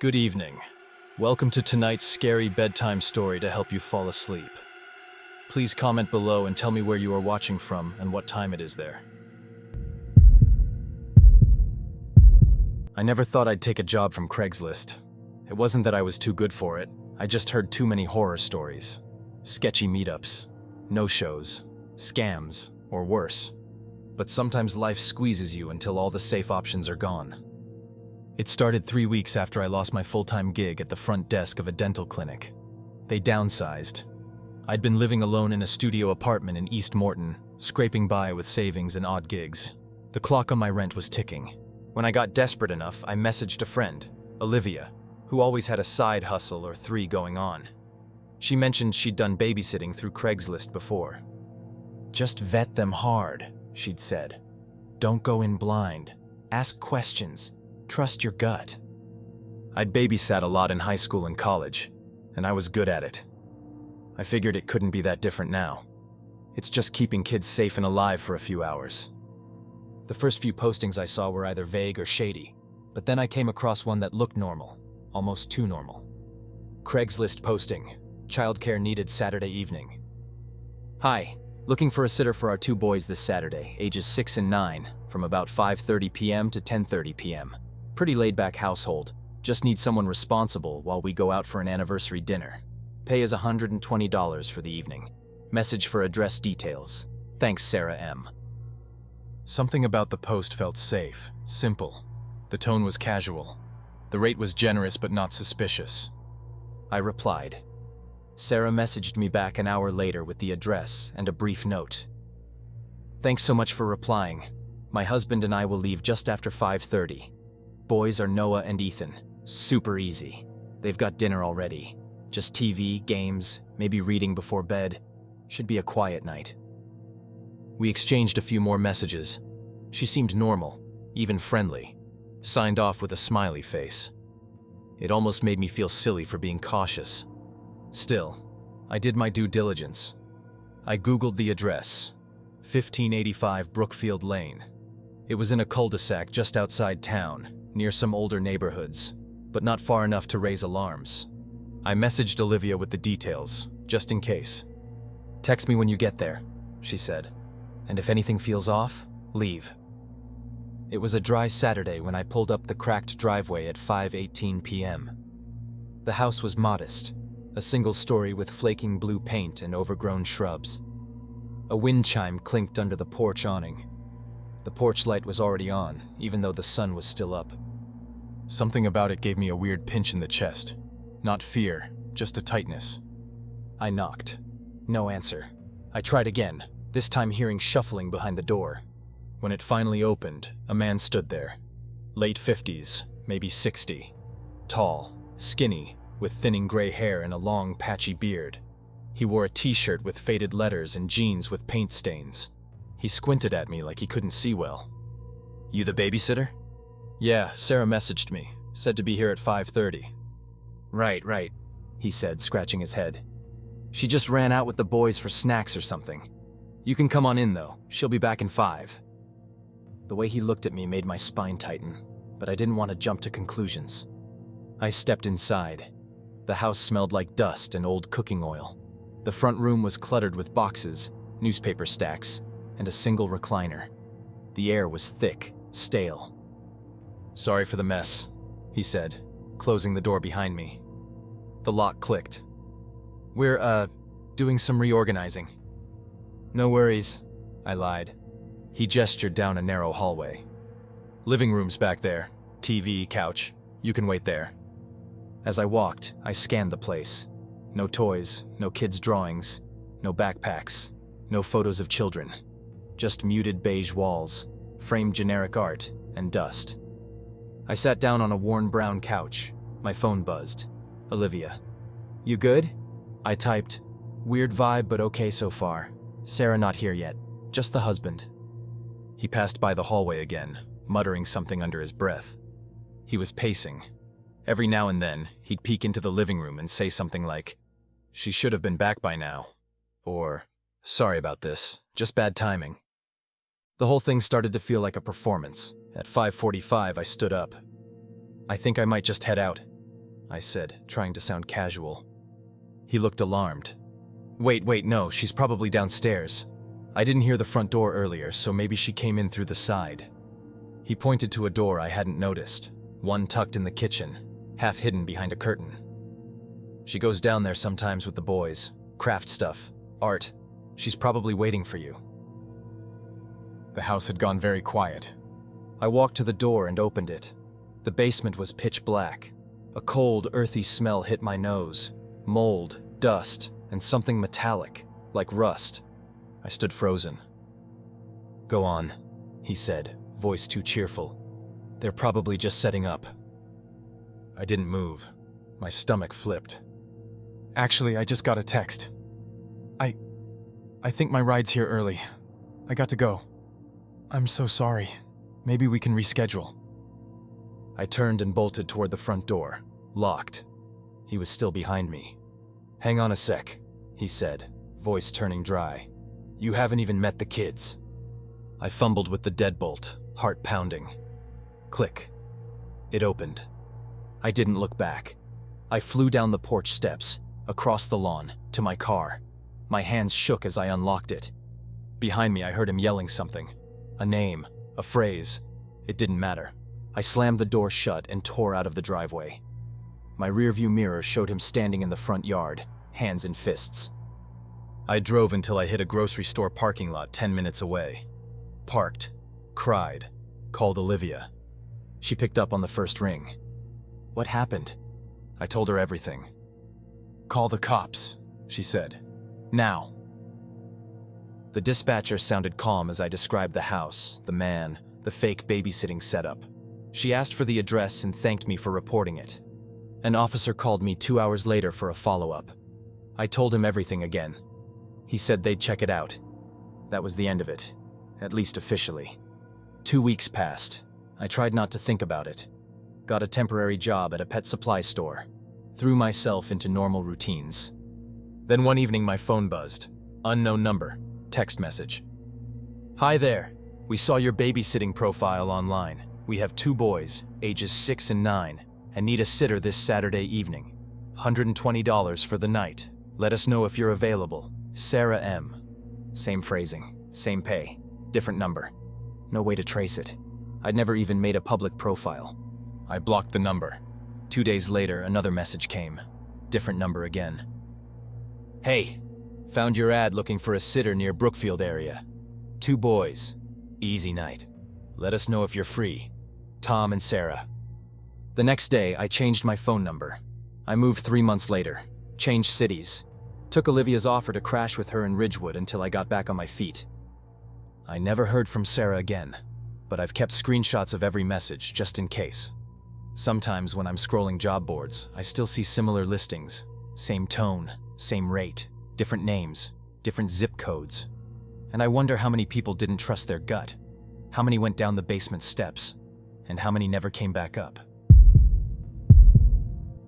Good evening. Welcome to tonight's scary bedtime story to help you fall asleep. Please comment below and tell me where you are watching from and what time it is there. I never thought I'd take a job from Craigslist. It wasn't that I was too good for it. I just heard too many horror stories. Sketchy meetups, no-shows, scams, or worse. But sometimes life squeezes you until all the safe options are gone. It started 3 weeks after I lost my full-time gig at the front desk of a dental clinic. They downsized. I'd been living alone in a studio apartment in East Morton, scraping by with savings and odd gigs. The clock on my rent was ticking. When I got desperate enough, I messaged a friend, Olivia, who always had a side hustle or 3 going on. She mentioned she'd done babysitting through Craigslist before. "Just vet them hard," she'd said. "Don't go in blind. Ask questions. Trust your gut." I'd babysat a lot in high school and college, and I was good at it. I figured it couldn't be that different now. It's just keeping kids safe and alive for a few hours. The first few postings I saw were either vague or shady, but then I came across one that looked normal, almost too normal. Craigslist posting, childcare needed Saturday evening. "Hi, looking for a sitter for our 2 boys this Saturday, ages 6 and 9, from about 5:30 p.m. to 10:30 p.m. Pretty laid-back household, just need someone responsible while we go out for an anniversary dinner. Pay is $120 for the evening. Message for address details. Thanks, Sarah M." Something about the post felt safe, simple. The tone was casual. The rate was generous but not suspicious. I replied. Sarah messaged me back an hour later with the address and a brief note. "Thanks so much for replying. My husband and I will leave just after 5:30. Boys are Noah and Ethan. Super easy. They've got dinner already. Just TV, games, maybe reading before bed. Should be a quiet night." We exchanged a few more messages. She seemed normal, even friendly. Signed off with a smiley face. It almost made me feel silly for being cautious. Still, I did my due diligence. I Googled the address, 1585 Brookfield Lane. It was in a cul-de-sac just outside town, near some older neighborhoods, but not far enough to raise alarms. I messaged Olivia with the details, just in case. "Text me when you get there," she said. "And if anything feels off, leave." It was a dry Saturday when I pulled up the cracked driveway at 5:18 p.m. The house was modest, a single story with flaking blue paint and overgrown shrubs. A wind chime clinked under the porch awning. The porch light was already on, even though the sun was still up. Something about it gave me a weird pinch in the chest. Not fear, just a tightness. I knocked. No answer. I tried again, this time hearing shuffling behind the door. When it finally opened, a man stood there. Late 50s, maybe 60. Tall, skinny, with thinning gray hair and a long, patchy beard. He wore a t-shirt with faded letters and jeans with paint stains. He squinted at me like he couldn't see well. "You the babysitter?" "Yeah, Sarah messaged me. Said to be here at 5:30. Right, he said, scratching his head. "She just ran out with the boys for snacks or something. You can come on in, though. She'll be back in 5. The way he looked at me made my spine tighten, but I didn't want to jump to conclusions. I stepped inside. The house smelled like dust and old cooking oil. The front room was cluttered with boxes, newspaper stacks, and a single recliner. The air was thick, stale. "Sorry for the mess," he said, closing the door behind me. The lock clicked. We're, doing some reorganizing." "No worries," I lied. He gestured down a narrow hallway. "Living room's back there. TV, couch. You can wait there." As I walked, I scanned the place. No toys, no kids' drawings, no backpacks, no photos of children. Just muted beige walls, framed generic art, and dust. I sat down on a worn brown couch. My phone buzzed. Olivia. "You good?" I typed. "Weird vibe, but okay so far. Sarah not here yet. Just the husband." He passed by the hallway again, muttering something under his breath. He was pacing. Every now and then, he'd peek into the living room and say something like, "She should have been back by now." Or, "Sorry about this, just bad timing." The whole thing started to feel like a performance. At 5:45, I stood up. "I think I might just head out." I said, trying to sound casual. He looked alarmed. Wait, no, she's probably downstairs. I didn't hear the front door earlier, so maybe she came in through the side. He pointed to a door I hadn't noticed, one tucked in the kitchen, half hidden behind a curtain. She goes down there sometimes with the boys, craft stuff, art. She's probably waiting for you. The house had gone very quiet. I walked to the door and opened it. The basement was pitch black. A cold, earthy smell hit my nose. Mold, dust, and something metallic, like rust. I stood frozen. Go on, he said, voice too cheerful. They're probably just setting up. I didn't move. My stomach flipped. Actually, I just got a text. I think my ride's here early. I got to go. I'm so sorry. Maybe we can reschedule. I turned and bolted toward the front door, locked. He was still behind me. Hang on a sec, he said, voice turning dry. You haven't even met the kids. I fumbled with the deadbolt, heart pounding. Click. It opened. I didn't look back. I flew down the porch steps, across the lawn, to my car. My hands shook as I unlocked it. Behind me, I heard him yelling something. A name, a phrase. It didn't matter. I slammed the door shut and tore out of the driveway. My rearview mirror showed him standing in the front yard, hands in fists. I drove until I hit a grocery store parking lot 10 minutes away. Parked, cried, called Olivia. She picked up on the first ring. What happened? I told her everything. Call the cops, she said. Now. The dispatcher sounded calm as I described the house, the man, the fake babysitting setup. She asked for the address and thanked me for reporting it. An officer called me 2 hours later for a follow-up. I told him everything again. He said they'd check it out. That was the end of it, at least officially. 2 weeks passed. I tried not to think about it. Got a temporary job at a pet supply store. Threw myself into normal routines. Then one evening my phone buzzed. Unknown number. Text message. Hi there. We saw your babysitting profile online. We have 2 boys, ages 6 and 9, and need a sitter this Saturday evening. $120 for the night. Let us know if you're available. Sarah M. Same phrasing, same pay, different number. No way to trace it. I'd never even made a public profile. I blocked the number. 2 days later, another message came. Different number again. Hey, found your ad looking for a sitter near Brookfield area. 2 boys. Easy night. Let us know if you're free. Tom and Sarah. The next day, I changed my phone number. I moved 3 months later. Changed cities. Took Olivia's offer to crash with her in Ridgewood until I got back on my feet. I never heard from Sarah again, but I've kept screenshots of every message just in case. Sometimes when I'm scrolling job boards, I still see similar listings. Same tone, same rate, different names, different zip codes. And I wonder how many people didn't trust their gut, how many went down the basement steps, and how many never came back up.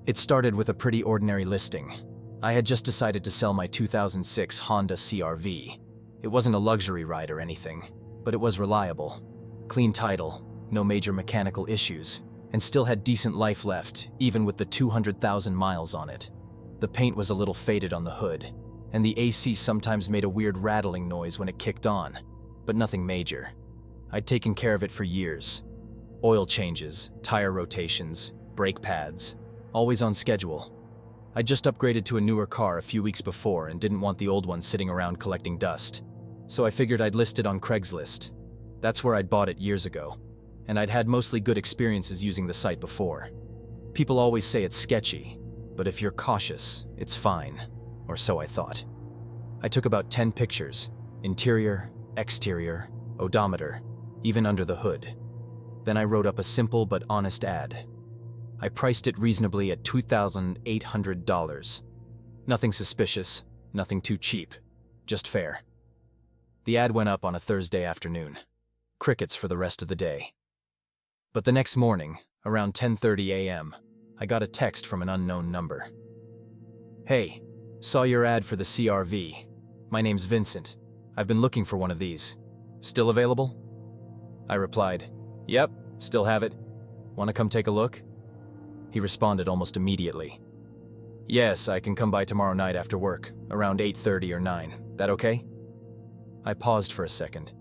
It started with a pretty ordinary listing. I had just decided to sell my 2006 Honda CR-V. It wasn't a luxury ride or anything, but it was reliable. Clean title, no major mechanical issues, and still had decent life left, even with the 200,000 miles on it. The paint was a little faded on the hood, and the AC sometimes made a weird rattling noise when it kicked on, but nothing major. I'd taken care of it for years. Oil changes, tire rotations, brake pads, always on schedule. I just upgraded to a newer car a few weeks before and didn't want the old one sitting around collecting dust, so I figured I'd list it on Craigslist. That's where I'd bought it years ago, and I'd had mostly good experiences using the site before. People always say it's sketchy, but if you're cautious, it's fine, or so I thought. I took about 10 pictures, interior, exterior, odometer, even under the hood. Then I wrote up a simple but honest ad. I priced it reasonably at $2,800. Nothing suspicious, nothing too cheap, just fair. The ad went up on a Thursday afternoon. Crickets for the rest of the day. But the next morning, around 10:30 a.m., I got a text from an unknown number. Hey, saw your ad for the CR-V. My name's Vincent. I've been looking for one of these. Still available? I replied, yep, still have it. Want to come take a look? He responded almost immediately. Yes, I can come by tomorrow night after work, around 8:30 or 9. That okay? I paused for a second.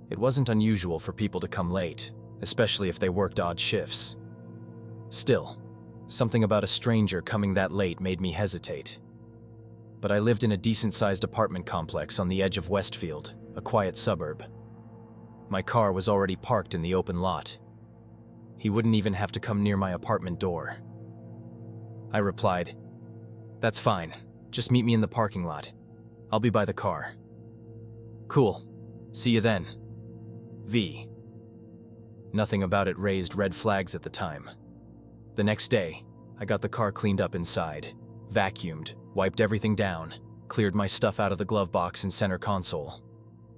It wasn't unusual for people to come late, especially if they worked odd shifts. Still, something about a stranger coming that late made me hesitate. But I lived in a decent-sized apartment complex on the edge of Westfield, a quiet suburb. My car was already parked in the open lot. He wouldn't even have to come near my apartment door. I replied, "That's fine. Just meet me in the parking lot. I'll be by the car." "Cool. See you then. V." Nothing about it raised red flags at the time. The next day, I got the car cleaned up inside, vacuumed, wiped everything down, cleared my stuff out of the glove box and center console.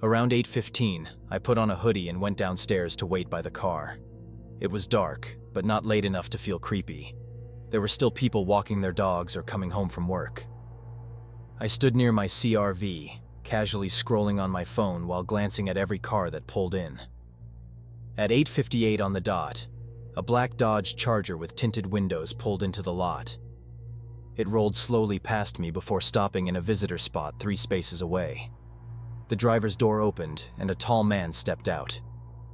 Around 8:15, I put on a hoodie and went downstairs to wait by the car. It was dark, but not late enough to feel creepy. There were still people walking their dogs or coming home from work. I stood near my CRV, casually scrolling on my phone while glancing at every car that pulled in. At 8:58 on the dot, a black Dodge Charger with tinted windows pulled into the lot. It rolled slowly past me before stopping in a visitor spot 3 spaces away. The driver's door opened and a tall man stepped out.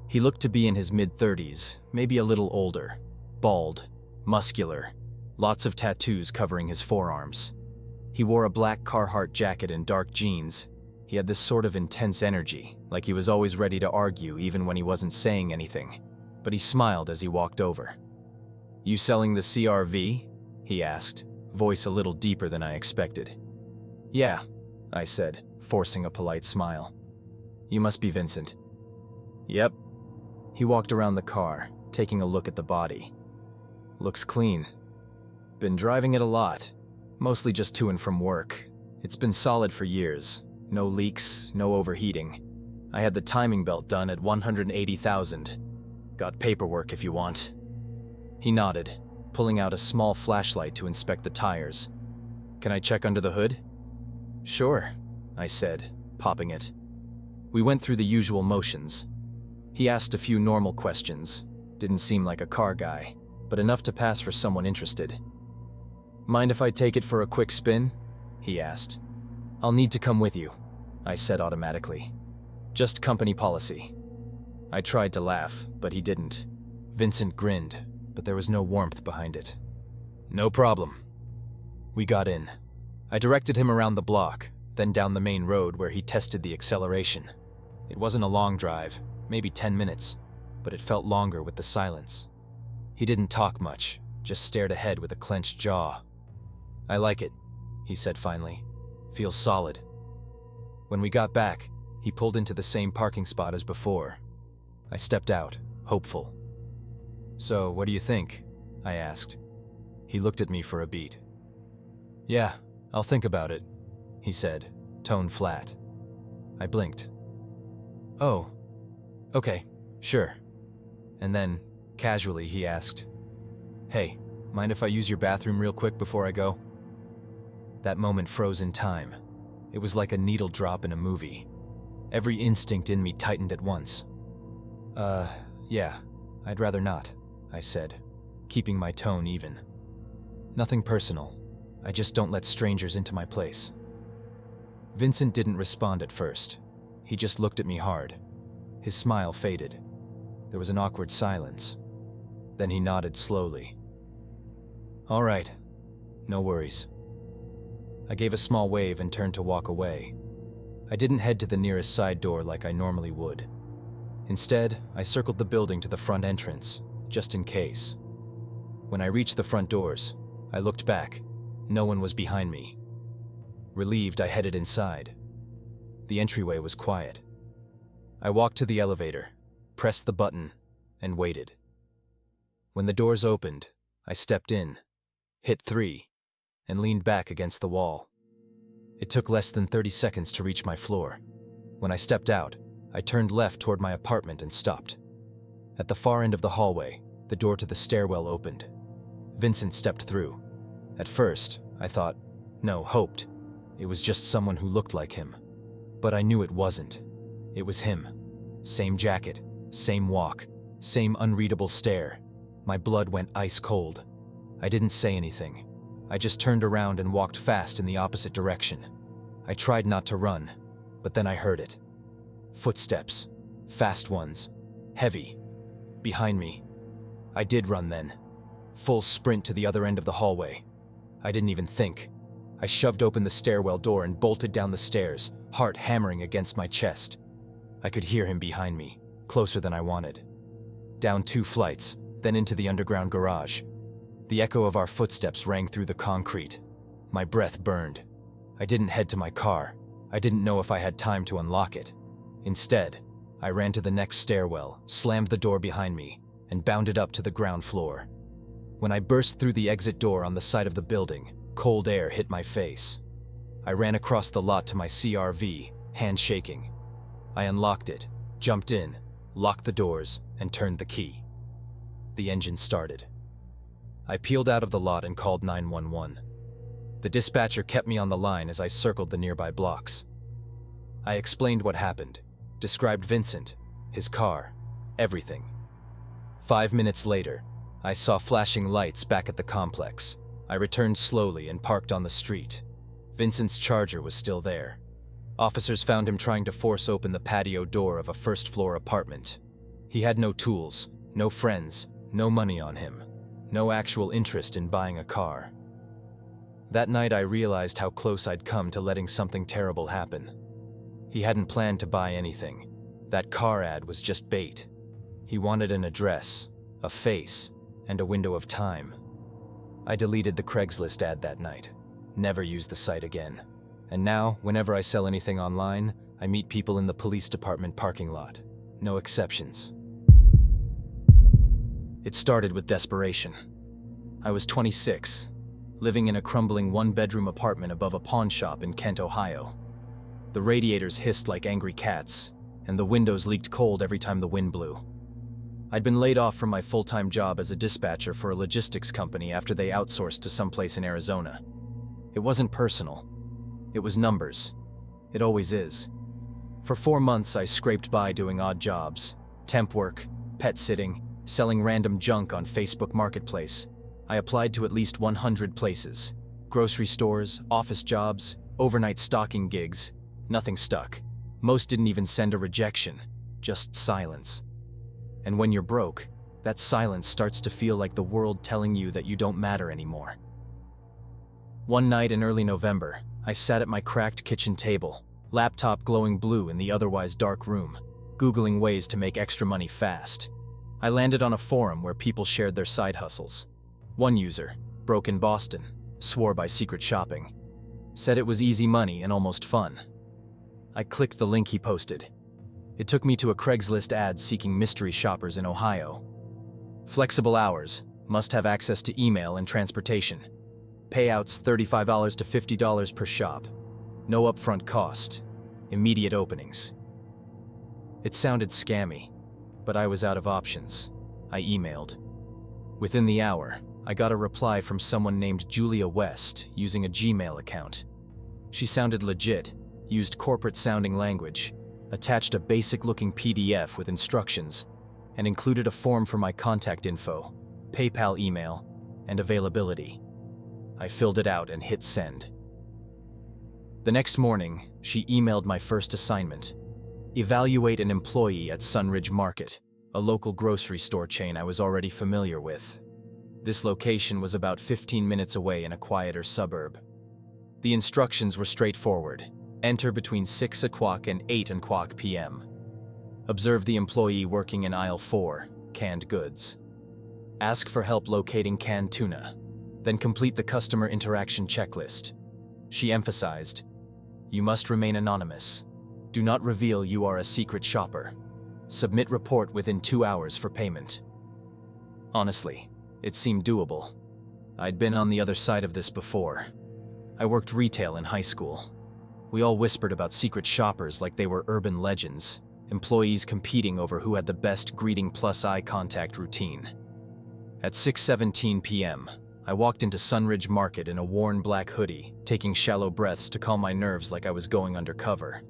He looked to be in his mid-30s, maybe a little older, bald, muscular, lots of tattoos covering his forearms. He wore a black Carhartt jacket and dark jeans. He had this sort of intense energy, like he was always ready to argue even when he wasn't saying anything, but he smiled as he walked over. "You selling the CRV?" he asked, voice a little deeper than I expected. "Yeah," I said, forcing a polite smile. "You must be Vincent." "Yep." He walked around the car, taking a look at the body. "Looks clean. Been driving it a lot, mostly just to and from work. It's been solid for years. No leaks, no overheating. I had the timing belt done at 180,000. Got paperwork if you want." He nodded, pulling out a small flashlight to inspect the tires. "Can I check under the hood?" "Sure," I said, popping it. We went through the usual motions. He asked a few normal questions. Didn't seem like a car guy, but enough to pass for someone interested. "Mind if I take it for a quick spin?" he asked. "I'll need to come with you," I said automatically. "Just company policy." I tried to laugh, but he didn't. Vincent grinned, but there was no warmth behind it. "No problem." We got in. I directed him around the block, then down the main road where he tested the acceleration. It wasn't a long drive, maybe 10 minutes, but it felt longer with the silence. He didn't talk much, just stared ahead with a clenched jaw. "I like it," he said finally. "Feels solid." When we got back, he pulled into the same parking spot as before. I stepped out, hopeful. "So, what do you think?" I asked. He looked at me for a beat. "Yeah, I'll think about it," he said, tone flat. I blinked. "Oh, okay, sure." And then, casually, he asked, "Hey, mind if I use your bathroom real quick before I go?" That moment froze in time. It was like a needle drop in a movie. Every instinct in me tightened at once. Yeah, I'd rather not," I said, keeping my tone even. "Nothing personal. I just don't let strangers into my place." Vincent didn't respond at first. He just looked at me hard. His smile faded. There was an awkward silence. Then he nodded slowly. "All right. No worries." I gave a small wave and turned to walk away. I didn't head to the nearest side door like I normally would. Instead, I circled the building to the front entrance, just in case. When I reached the front doors, I looked back. No one was behind me. Relieved, I headed inside. The entryway was quiet. I walked to the elevator, pressed the button, and waited. When the doors opened, I stepped in, hit 3, and leaned back against the wall. It took less than 30 seconds to reach my floor. When I stepped out, I turned left toward my apartment and stopped. At the far end of the hallway, the door to the stairwell opened. Vincent stepped through. At first, I thought, no, hoped, it was just someone who looked like him. But I knew it wasn't. It was him. Same jacket, same walk, same unreadable stare. My blood went ice cold. I didn't say anything. I just turned around and walked fast in the opposite direction. I tried not to run, but then I heard it. Footsteps. Fast ones. Heavy. Behind me. I did run then. Full sprint to the other end of the hallway. I didn't even think. I shoved open the stairwell door and bolted down the stairs, heart hammering against my chest. I could hear him behind me, closer than I wanted. Down 2 flights, then into the underground garage. The echo of our footsteps rang through the concrete. My breath burned. I didn't head to my car. I didn't know if I had time to unlock it. Instead, I ran to the next stairwell, slammed the door behind me, and bounded up to the ground floor. When I burst through the exit door on the side of the building, cold air hit my face. I ran across the lot to my CRV, hand shaking. I unlocked it, jumped in, locked the doors, and turned the key. The engine started. I peeled out of the lot and called 911. The dispatcher kept me on the line as I circled the nearby blocks. I explained what happened, described Vincent, his car, everything. 5 minutes later, I saw flashing lights back at the complex. I returned slowly and parked on the street. Vincent's Charger was still there. Officers found him trying to force open the patio door of a first-floor apartment. He had no tools, no friends, no money on him, no actual interest in buying a car. That night I realized how close I'd come to letting something terrible happen. He hadn't planned to buy anything. That car ad was just bait. He wanted an address, a face, and a window of time. I deleted the Craigslist ad that night. Never used the site again. And now, whenever I sell anything online, I meet people in the police department parking lot. No exceptions. It started with desperation. I was 26, living in a crumbling 1-bedroom apartment above a pawn shop in Kent, Ohio. The radiators hissed like angry cats, and the windows leaked cold every time the wind blew. I'd been laid off from my full-time job as a dispatcher for a logistics company after they outsourced to someplace in Arizona. It wasn't personal. It was numbers. It always is. For 4 months, I scraped by doing odd jobs, temp work, pet sitting, selling random junk on Facebook Marketplace. I applied to at least 100 places. Grocery stores, office jobs, overnight stocking gigs. Nothing stuck. Most didn't even send a rejection, just silence. And when you're broke, that silence starts to feel like the world telling you that you don't matter anymore. One night in early November, I sat at my cracked kitchen table, laptop glowing blue in the otherwise dark room, Googling ways to make extra money fast. I landed on a forum where people shared their side hustles. One user, broke in Boston, swore by secret shopping. Said it was easy money and almost fun. I clicked the link he posted. It took me to a Craigslist ad seeking mystery shoppers in Ohio. Flexible hours, must have access to email and transportation. Payouts $35 to $50 per shop. No upfront cost. Immediate openings. It sounded scammy, but I was out of options. I emailed. Within the hour, I got a reply from someone named Julia West using a Gmail account. She sounded legit, used corporate-sounding language, attached a basic-looking PDF with instructions, and included a form for my contact info, PayPal email, and availability. I filled it out and hit send. The next morning, she emailed my first assignment. Evaluate an employee at Sunridge Market, a local grocery store chain I was already familiar with. This location was about 15 minutes away in a quieter suburb. The instructions were straightforward. Enter between 6 o'clock and 8 o'clock p.m. Observe the employee working in aisle 4, canned goods. Ask for help locating canned tuna. Then complete the customer interaction checklist. She emphasized, you must remain anonymous. Do not reveal you are a secret shopper. Submit report within 2 hours for payment. Honestly, it seemed doable. I'd been on the other side of this before. I worked retail in high school. We all whispered about secret shoppers like they were urban legends, employees competing over who had the best greeting plus eye contact routine. At 6:17 p.m., I walked into Sunridge Market in a worn black hoodie, taking shallow breaths to calm my nerves like I was going undercover.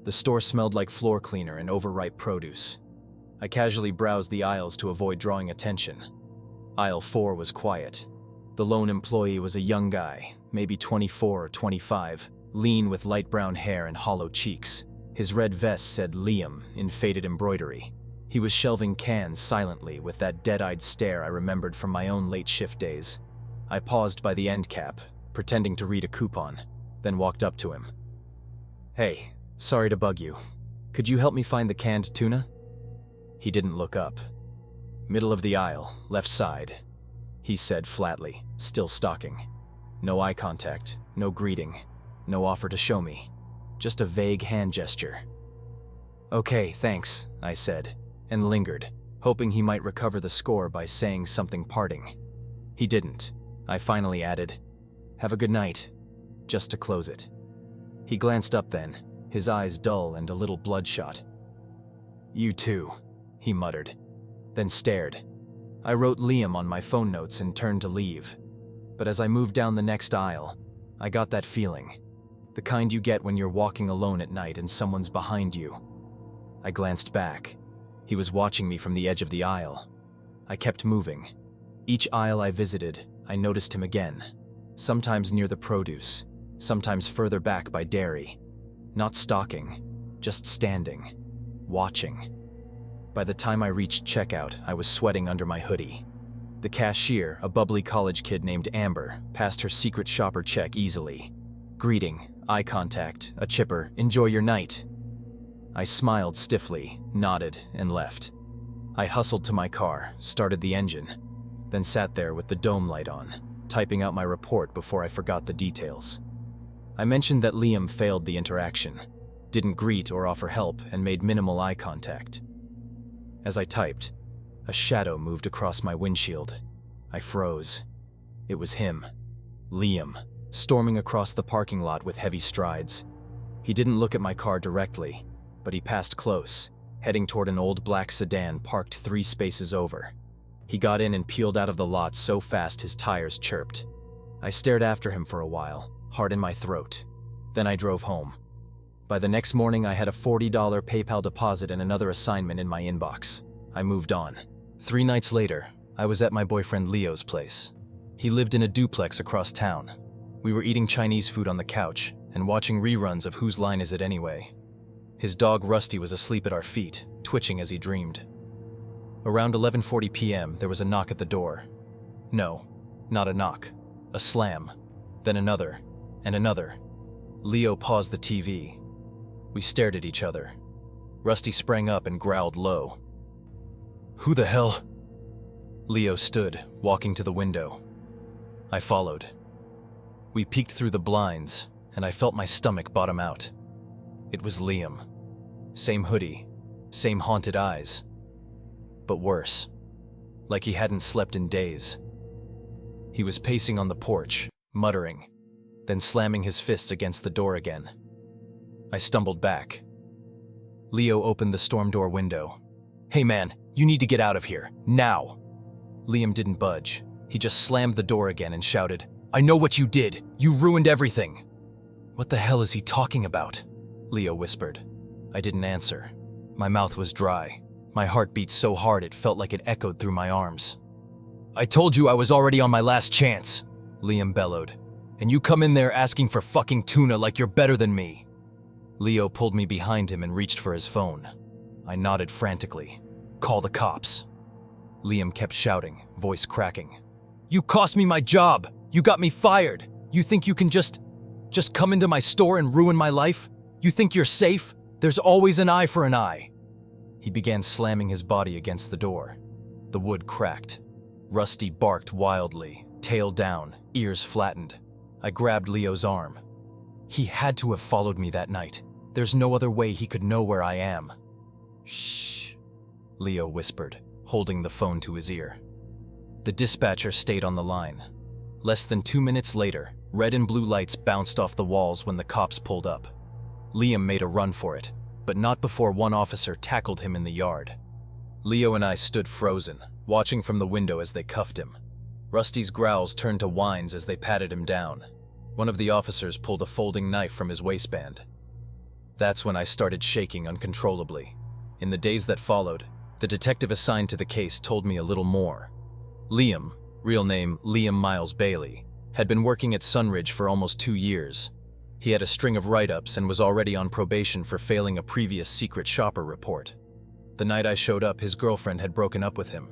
The store smelled like floor cleaner and overripe produce. I casually browsed the aisles to avoid drawing attention. Aisle 4 was quiet. The lone employee was a young guy, maybe 24 or 25, lean with light brown hair and hollow cheeks. His red vest said Liam in faded embroidery. He was shelving cans silently with that dead-eyed stare I remembered from my own late shift days. I paused by the end cap, pretending to read a coupon, then walked up to him. "Hey, sorry to bug you. Could you help me find the canned tuna?" He didn't look up. "Middle of the aisle, left side," he said flatly, still stalking. No eye contact, no greeting, no offer to show me. Just a vague hand gesture. "Okay, thanks," I said, and lingered, hoping he might recover the score by saying something parting. He didn't. I finally added, "Have a good night," just to close it. He glanced up then, his eyes dull and a little bloodshot. "You too," he muttered, then stared. I wrote Liam on my phone notes and turned to leave. But as I moved down the next aisle, I got that feeling. The kind you get when you're walking alone at night and someone's behind you. I glanced back. He was watching me from the edge of the aisle. I kept moving. Each aisle I visited, I noticed him again. Sometimes near the produce, sometimes further back by dairy. Not stalking, just standing, watching. By the time I reached checkout, I was sweating under my hoodie. The cashier, a bubbly college kid named Amber, passed her secret shopper check easily. Greeting, eye contact, a chipper, "Enjoy your night." I smiled stiffly, nodded, and left. I hustled to my car, started the engine, then sat there with the dome light on, typing out my report before I forgot the details. I mentioned that Liam failed the interaction, didn't greet or offer help, and made minimal eye contact. As I typed, a shadow moved across my windshield. I froze. It was him, Liam, storming across the parking lot with heavy strides. He didn't look at my car directly, but he passed close, heading toward an old black sedan parked 3 spaces over. He got in and peeled out of the lot so fast his tires chirped. I stared after him for a while, heart in my throat. Then I drove home. By the next morning, I had a $40 PayPal deposit and another assignment in my inbox. I moved on. 3 nights later, I was at my boyfriend Leo's place. He lived in a duplex across town. We were eating Chinese food on the couch and watching reruns of Whose Line Is It Anyway? His dog Rusty was asleep at our feet, twitching as he dreamed. Around 11:40 p.m., there was a knock at the door. No, not a knock. A slam. Then another, and another. Leo paused the TV. We stared at each other. Rusty sprang up and growled low. "Who the hell?" Leo stood, walking to the window. I followed. We peeked through the blinds, and I felt my stomach bottom out. It was Liam. Same hoodie, same haunted eyes. But worse. Like he hadn't slept in days. He was pacing on the porch, muttering, then slamming his fists against the door again. I stumbled back. Leo opened the storm door window. "Hey man, you need to get out of here, now!" Liam didn't budge. He just slammed the door again and shouted, "I know what you did! You ruined everything!" "What the hell is he talking about?" Leo whispered. I didn't answer. My mouth was dry. My heart beat so hard it felt like it echoed through my arms. "I told you I was already on my last chance," Liam bellowed. "And you come in there asking for fucking tuna like you're better than me." Leo pulled me behind him and reached for his phone. I nodded frantically. "Call the cops." Liam kept shouting, voice cracking. "You cost me my job! You got me fired! You think you can just come into my store and ruin my life? You think you're safe? There's always an eye for an eye." He began slamming his body against the door. The wood cracked. Rusty barked wildly, tail down, ears flattened. I grabbed Leo's arm. He had to have followed me that night. There's no other way he could know where I am. "Shh," Leo whispered, holding the phone to his ear. The dispatcher stayed on the line. Less than 2 minutes later, red and blue lights bounced off the walls when the cops pulled up. Liam made a run for it, but not before one officer tackled him in the yard. Leo and I stood frozen, watching from the window as they cuffed him. Rusty's growls turned to whines as they patted him down. One of the officers pulled a folding knife from his waistband. That's when I started shaking uncontrollably. In the days that followed, the detective assigned to the case told me a little more. Liam, real name Liam Miles Bailey, had been working at Sunridge for almost 2 years. He had a string of write-ups and was already on probation for failing a previous secret shopper report. The night I showed up, his girlfriend had broken up with him.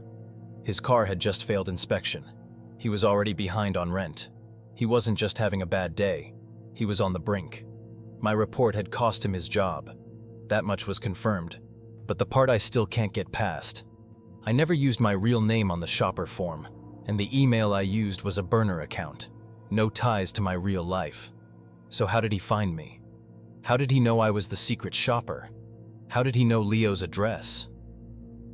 His car had just failed inspection. He was already behind on rent. He wasn't just having a bad day. He was on the brink. My report had cost him his job. That much was confirmed. But the part I still can't get past. I never used my real name on the shopper form, and the email I used was a burner account. No ties to my real life. So how did he find me? How did he know I was the secret shopper? How did he know Leo's address?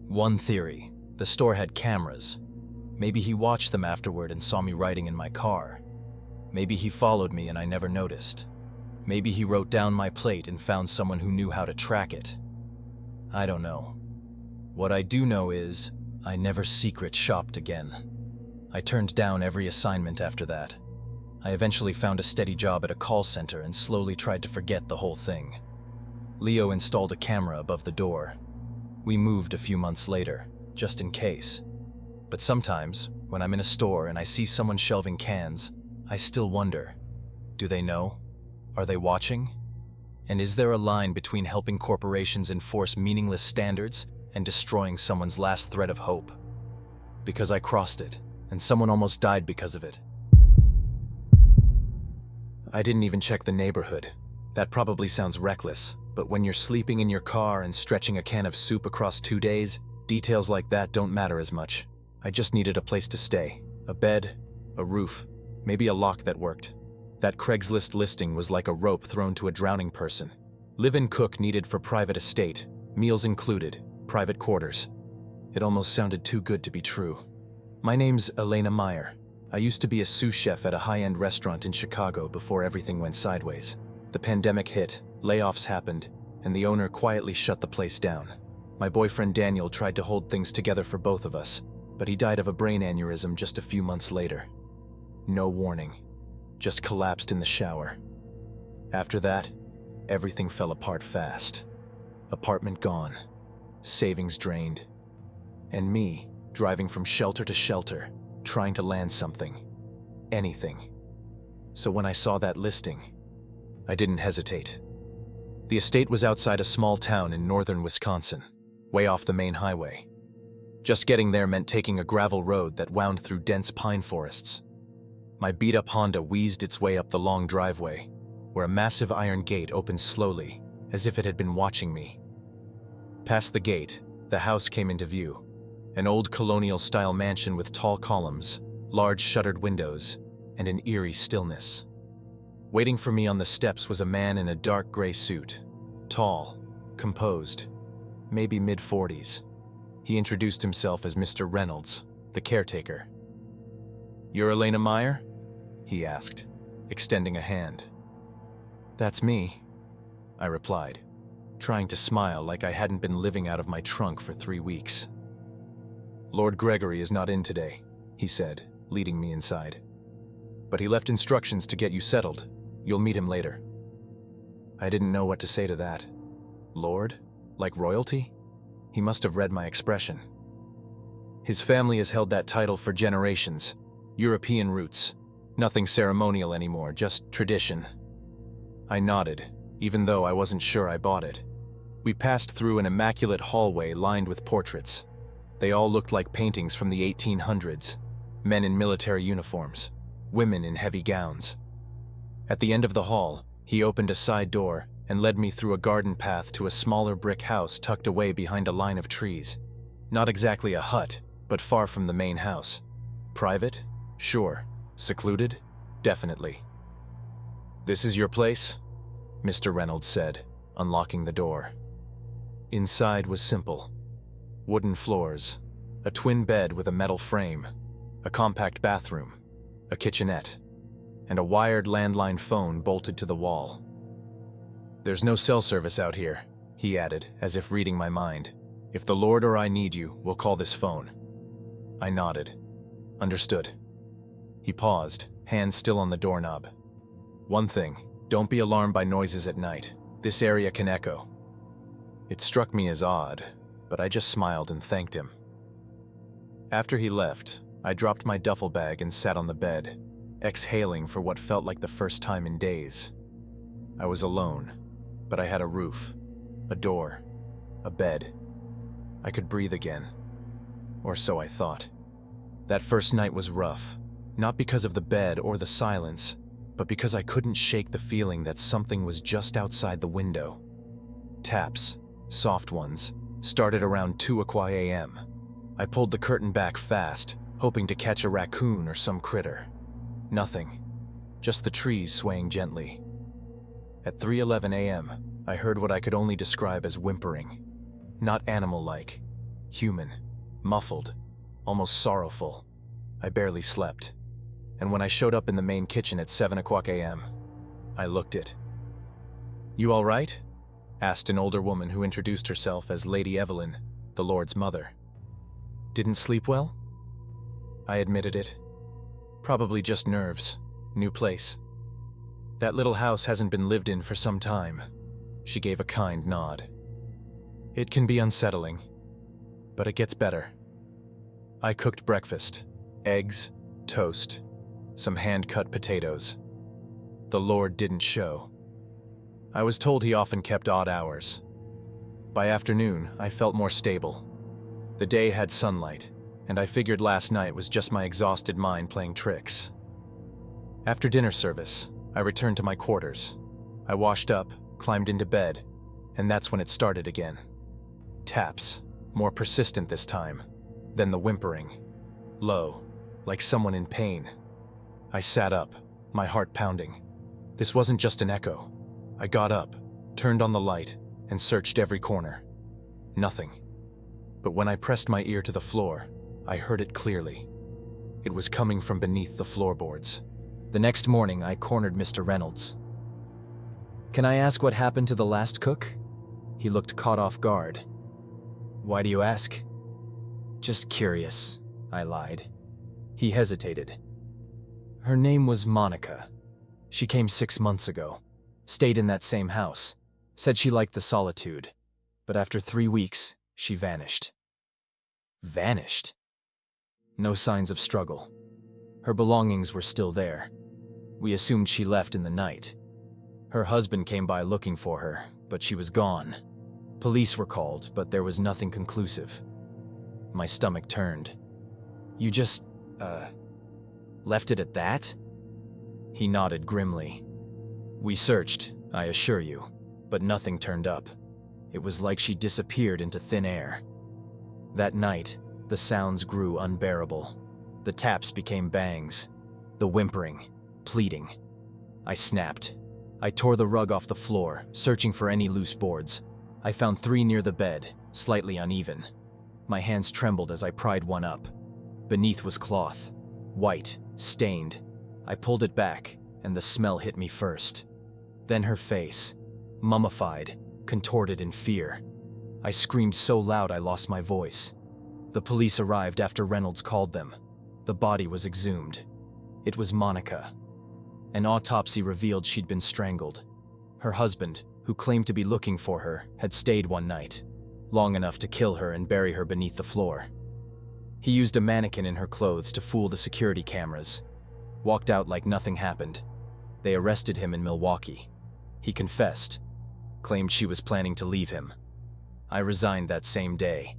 One theory: the store had cameras. Maybe he watched them afterward and saw me riding in my car. Maybe he followed me and I never noticed. Maybe he wrote down my plate and found someone who knew how to track it. I don't know. What I do know is, I never secret shopped again. I turned down every assignment after that. I eventually found a steady job at a call center and slowly tried to forget the whole thing. Leo installed a camera above the door. We moved a few months later, just in case. But sometimes, when I'm in a store and I see someone shelving cans, I still wonder, do they know? Are they watching? And is there a line between helping corporations enforce meaningless standards and destroying someone's last thread of hope? Because I crossed it, and someone almost died because of it. I didn't even check the neighborhood. That probably sounds reckless, but when you're sleeping in your car and stretching a can of soup across 2 days, details like that don't matter as much. I just needed a place to stay. A bed, a roof, maybe a lock that worked. That Craigslist listing was like a rope thrown to a drowning person. Live-in cook needed for private estate, meals included, private quarters. It almost sounded too good to be true. My name's Elena Meyer. I used to be a sous chef at a high-end restaurant in Chicago before everything went sideways. The pandemic hit, layoffs happened, and the owner quietly shut the place down. My boyfriend Daniel tried to hold things together for both of us, but he died of a brain aneurysm just a few months later. No warning. Just collapsed in the shower. After that, everything fell apart fast. Apartment gone. Savings drained. And me, driving from shelter to shelter, trying to land something. Anything. So when I saw that listing, I didn't hesitate. The estate was outside a small town in northern Wisconsin, way off the main highway. Just getting there meant taking a gravel road that wound through dense pine forests. My beat-up Honda wheezed its way up the long driveway, where a massive iron gate opened slowly, as if it had been watching me. Past the gate, the house came into view. An old colonial-style mansion with tall columns, large shuttered windows, and an eerie stillness. Waiting for me on the steps was a man in a dark gray suit. Tall, composed, maybe mid-40s. He introduced himself as Mr. Reynolds, the caretaker. "You're Elena Meyer?" he asked, extending a hand. "That's me," I replied, trying to smile like I hadn't been living out of my trunk for 3 weeks. "Lord Gregory is not in today," he said, leading me inside. "But he left instructions to get you settled. You'll meet him later." I didn't know what to say to that. Lord? Like royalty? He must have read my expression. "His family has held that title for generations. European roots. Nothing ceremonial anymore, just tradition." I nodded, even though I wasn't sure I bought it. We passed through an immaculate hallway lined with portraits. They all looked like paintings from the 1800s. Men in military uniforms, women in heavy gowns. At the end of the hall, he opened a side door and led me through a garden path to a smaller brick house tucked away behind a line of trees. Not exactly a hut, but far from the main house. Private? Sure. Secluded? Definitely. "This is your place?" Mr. Reynolds said, unlocking the door. Inside was simple. Wooden floors, a twin bed with a metal frame, a compact bathroom, a kitchenette, and a wired landline phone bolted to the wall. "There's no cell service out here," he added, as if reading my mind. "If the Lord or I need you, we'll call this phone." I nodded. "Understood." He paused, hands still on the doorknob. "One thing, don't be alarmed by noises at night. This area can echo." It struck me as odd, but I just smiled and thanked him. After he left, I dropped my duffel bag and sat on the bed, exhaling for what felt like the first time in days. I was alone, but I had a roof, a door, a bed. I could breathe again. Or so I thought. That first night was rough, not because of the bed or the silence, but because I couldn't shake the feeling that something was just outside the window. Taps, soft ones, started around 2 a.m. I pulled the curtain back fast, hoping to catch a raccoon or some critter. Nothing, just the trees swaying gently. At 3:11 a.m., I heard what I could only describe as whimpering. Not animal-like, human, muffled, almost sorrowful. I barely slept. And when I showed up in the main kitchen at 7 a.m., I looked it. "You all right?" asked an older woman who introduced herself as Lady Evelyn, the Lord's mother. "Didn't sleep well?" I admitted it. "Probably just nerves. New place. That little house hasn't been lived in for some time." She gave a kind nod. "It can be unsettling, but it gets better." I cooked breakfast, eggs, toast, some hand-cut potatoes. The Lord didn't show. I was told he often kept odd hours. By afternoon, I felt more stable. The day had sunlight, and I figured last night was just my exhausted mind playing tricks. After dinner service, I returned to my quarters. I washed up, climbed into bed, and that's when it started again. Taps, more persistent this time, then the whimpering. Low, like someone in pain. I sat up, my heart pounding. This wasn't just an echo. I got up, turned on the light, and searched every corner. Nothing. But when I pressed my ear to the floor, I heard it clearly. It was coming from beneath the floorboards. The next morning, I cornered Mr. Reynolds. "Can I ask what happened to the last cook?" He looked caught off guard. "Why do you ask?" "Just curious," I lied. He hesitated. "Her name was Monica. She came 6 months ago. Stayed in that same house. Said she liked the solitude. But after 3 weeks, she vanished." Vanished? No signs of struggle. Her belongings were still there. We assumed she left in the night. Her husband came by looking for her, but she was gone. Police were called, but there was nothing conclusive. My stomach turned. "You just, left it at that?" He nodded grimly. "We searched, I assure you, but nothing turned up. It was like she disappeared into thin air." That night, the sounds grew unbearable. The taps became bangs. The whimpering, pleading. I snapped. I tore the rug off the floor, searching for any loose boards. I found 3 near the bed, slightly uneven. My hands trembled as I pried one up. Beneath was cloth, white, stained. I pulled it back, and the smell hit me first. Then her face, mummified, contorted in fear. I screamed so loud I lost my voice. The police arrived after Reynolds called them. The body was exhumed. It was Monica. An autopsy revealed she'd been strangled. Her husband, who claimed to be looking for her, had stayed one night, long enough to kill her and bury her beneath the floor. He used a mannequin in her clothes to fool the security cameras. Walked out like nothing happened. They arrested him in Milwaukee. He confessed, claimed she was planning to leave him. I resigned that same day.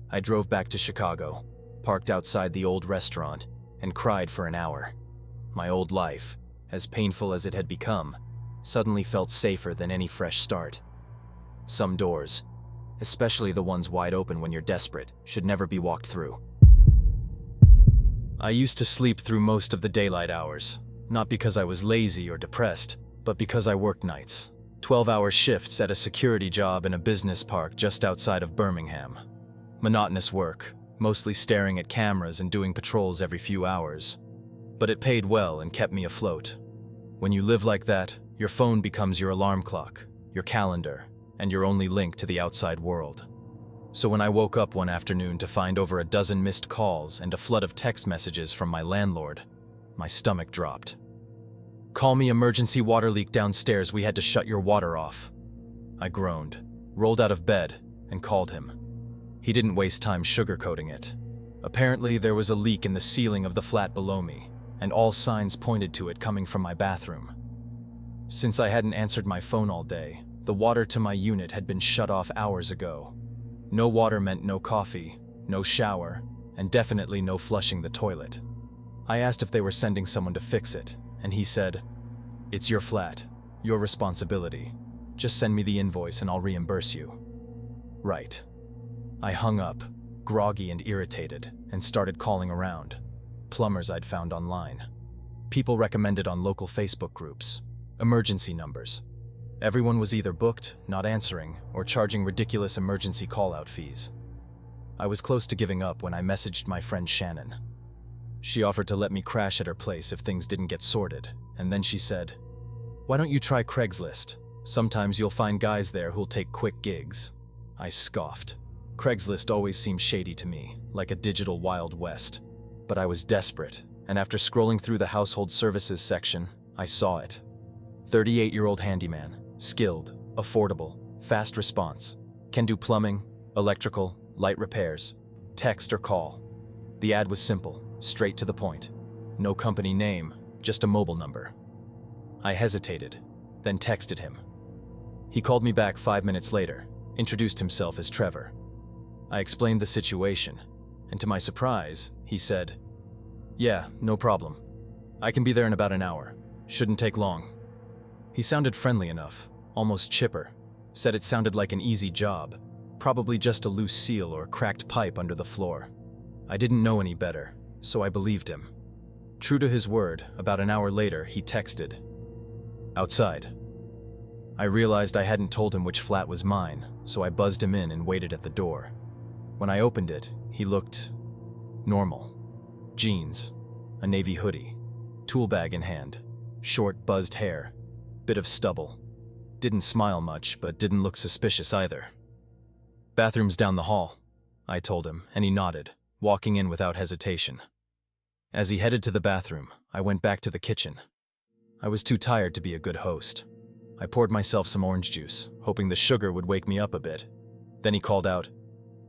I drove back to Chicago, parked outside the old restaurant, and cried for an hour. My old life, as painful as it had become, suddenly felt safer than any fresh start. Some doors, especially the ones wide open when you're desperate, should never be walked through. I used to sleep through most of the daylight hours, not because I was lazy or depressed, but because I worked nights. 12-hour shifts at a security job in a business park just outside of Birmingham. Monotonous work, mostly staring at cameras and doing patrols every few hours. But it paid well and kept me afloat. When you live like that, your phone becomes your alarm clock, your calendar, and your only link to the outside world. So when I woke up one afternoon to find over a dozen missed calls and a flood of text messages from my landlord, my stomach dropped. "Call me, emergency water leak downstairs, we had to shut your water off." I groaned, rolled out of bed, and called him. He didn't waste time sugarcoating it. Apparently, there was a leak in the ceiling of the flat below me, and all signs pointed to it coming from my bathroom. Since I hadn't answered my phone all day, the water to my unit had been shut off hours ago. No water meant no coffee, no shower, and definitely no flushing the toilet. I asked if they were sending someone to fix it, and he said, "It's your flat, your responsibility. Just send me the invoice and I'll reimburse you." Right. I hung up, groggy and irritated, and started calling around. Plumbers I'd found online. People recommended on local Facebook groups. Emergency numbers. Everyone was either booked, not answering, or charging ridiculous emergency call-out fees. I was close to giving up when I messaged my friend Shannon. She offered to let me crash at her place if things didn't get sorted, and then she said, "Why don't you try Craigslist? Sometimes you'll find guys there who'll take quick gigs." I scoffed. Craigslist always seemed shady to me, like a digital Wild West. But I was desperate, and after scrolling through the household services section, I saw it. 38-year-old handyman, skilled, affordable, fast response, can do plumbing, electrical, light repairs, text or call. The ad was simple, straight to the point. No company name, just a mobile number. I hesitated, then texted him. He called me back 5 minutes later, introduced himself as Trevor. I explained the situation, and to my surprise, he said, "Yeah, no problem. I can be there in about an hour. Shouldn't take long." He sounded friendly enough, almost chipper, said it sounded like an easy job, probably just a loose seal or cracked pipe under the floor. I didn't know any better, so I believed him. True to his word, about an hour later, he texted, "Outside." I realized I hadn't told him which flat was mine, so I buzzed him in and waited at the door. When I opened it, he looked normal. Jeans, a navy hoodie, tool bag in hand, short buzzed hair, bit of stubble. Didn't smile much, but didn't look suspicious either. "Bathroom's down the hall," I told him, and he nodded, walking in without hesitation. As he headed to the bathroom, I went back to the kitchen. I was too tired to be a good host. I poured myself some orange juice, hoping the sugar would wake me up a bit. Then he called out,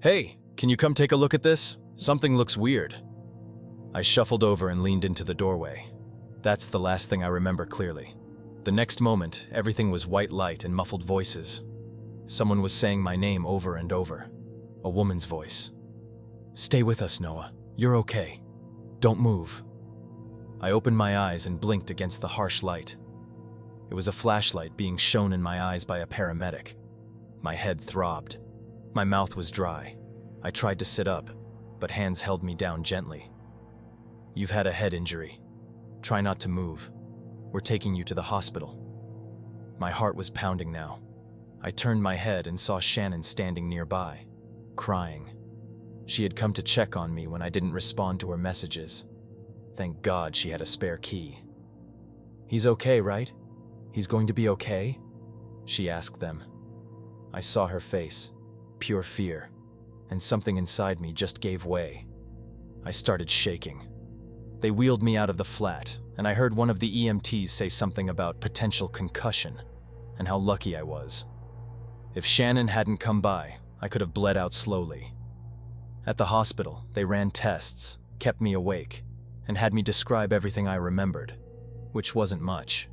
"Hey, can you come take a look at this? Something looks weird." I shuffled over and leaned into the doorway. That's the last thing I remember clearly. The next moment, everything was white light and muffled voices. Someone was saying my name over and over. A woman's voice. "Stay with us, Noah. You're okay. Don't move." I opened my eyes and blinked against the harsh light. It was a flashlight being shown in my eyes by a paramedic. My head throbbed. My mouth was dry. I tried to sit up, but hands held me down gently. "You've had a head injury. Try not to move. We're taking you to the hospital." My heart was pounding now. I turned my head and saw Shannon standing nearby, crying. She had come to check on me when I didn't respond to her messages. Thank God she had a spare key. "He's okay, right? He's going to be okay?" she asked them. I saw her face, pure fear, and something inside me just gave way. I started shaking. They wheeled me out of the flat, and I heard one of the EMTs say something about potential concussion, and how lucky I was. If Shannon hadn't come by, I could have bled out slowly. At the hospital, they ran tests, kept me awake, and had me describe everything I remembered, which wasn't much.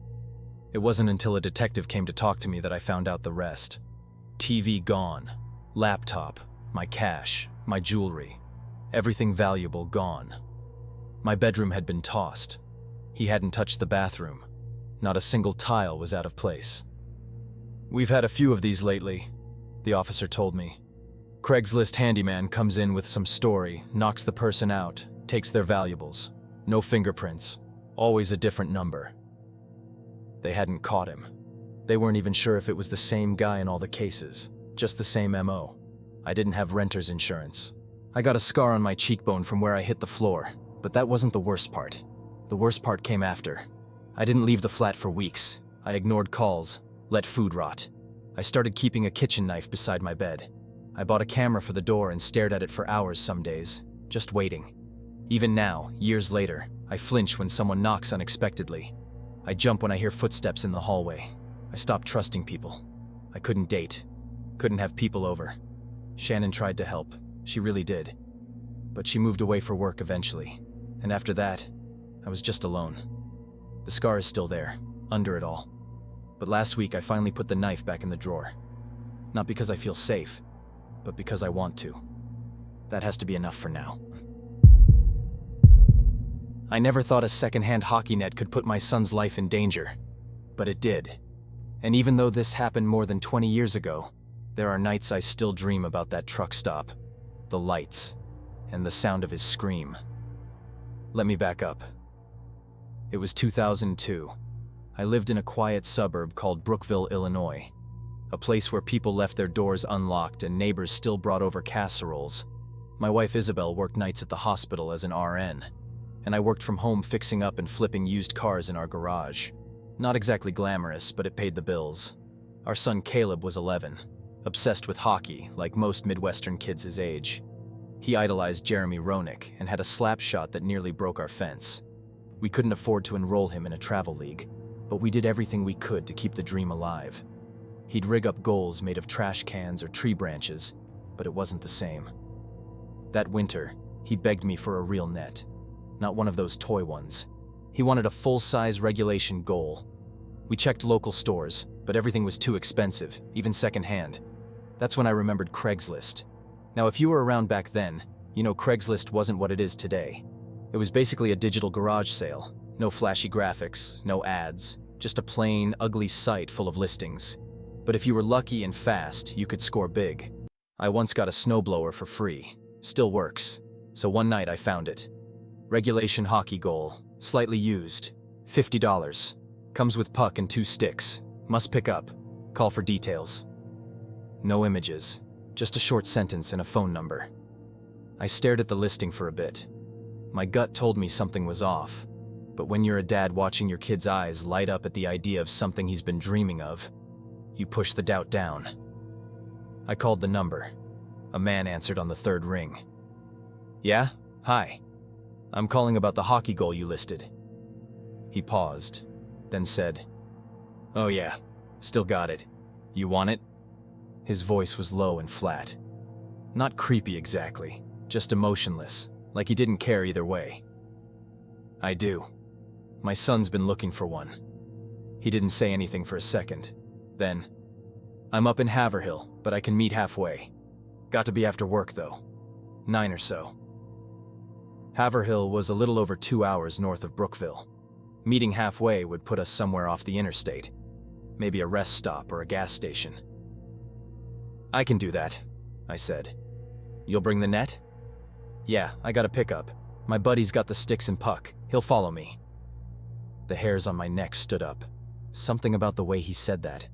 It wasn't until a detective came to talk to me that I found out the rest. TV gone, laptop, my cash, my jewelry, everything valuable gone. My bedroom had been tossed. He hadn't touched the bathroom. Not a single tile was out of place. "We've had a few of these lately," the officer told me. "Craigslist handyman comes in with some story, knocks the person out, takes their valuables. No fingerprints, always a different number." They hadn't caught him. They weren't even sure if it was the same guy in all the cases, just the same MO. I didn't have renter's insurance. I got a scar on my cheekbone from where I hit the floor, but that wasn't the worst part. The worst part came after. I didn't leave the flat for weeks. I ignored calls, let food rot. I started keeping a kitchen knife beside my bed. I bought a camera for the door and stared at it for hours some days, just waiting. Even now, years later, I flinch when someone knocks unexpectedly. I jump when I hear footsteps in the hallway. I stopped trusting people. I couldn't date. Couldn't have people over. Shannon tried to help. She really did. But she moved away for work eventually, and after that, I was just alone. The scar is still there, under it all. But last week I finally put the knife back in the drawer. Not because I feel safe, but because I want to. That has to be enough for now. I never thought a second-hand hockey net could put my son's life in danger, but it did. And even though this happened more than 20 years ago, there are nights I still dream about that truck stop, the lights, and the sound of his scream. Let me back up. It was 2002. I lived in a quiet suburb called Brookville, Illinois, a place where people left their doors unlocked and neighbors still brought over casseroles. My wife Isabel worked nights at the hospital as an RN, and I worked from home fixing up and flipping used cars in our garage. Not exactly glamorous, but it paid the bills. Our son Caleb was 11, obsessed with hockey like most Midwestern kids his age. He idolized Jeremy Roenick and had a slap shot that nearly broke our fence. We couldn't afford to enroll him in a travel league, but we did everything we could to keep the dream alive. He'd rig up goals made of trash cans or tree branches, but it wasn't the same. That winter, he begged me for a real net, not one of those toy ones. He wanted a full-size regulation goal. We checked local stores, but everything was too expensive, even secondhand. That's when I remembered Craigslist. Now, if you were around back then, you know Craigslist wasn't what it is today. It was basically a digital garage sale. No flashy graphics, no ads, just a plain, ugly site full of listings. But if you were lucky and fast, you could score big. I once got a snowblower for free. Still works. So one night I found it. Regulation hockey goal, slightly used, $50. Comes with puck and 2 sticks. Must pick up. Call for details. No images, just a short sentence and a phone number. I stared at the listing for a bit. My gut told me something was off, but when you're a dad watching your kid's eyes light up at the idea of something he's been dreaming of, you push the doubt down. I called the number. A man answered on the 3rd ring. Yeah? Hi. I'm calling about the hockey goal you listed. He paused, then said, Oh yeah, still got it. You want it? His voice was low and flat. Not creepy exactly, just emotionless, like he didn't care either way. I do. My son's been looking for one. He didn't say anything for a second. Then, I'm up in Haverhill, but I can meet halfway. Got to be after work though. 9 or so. Haverhill was a little over 2 hours north of Brookville. Meeting halfway would put us somewhere off the interstate. Maybe a rest stop or a gas station. I can do that, I said. You'll bring the net? Yeah, I got a pickup. My buddy's got the sticks and puck. He'll follow me. The hairs on my neck stood up. Something about the way he said that.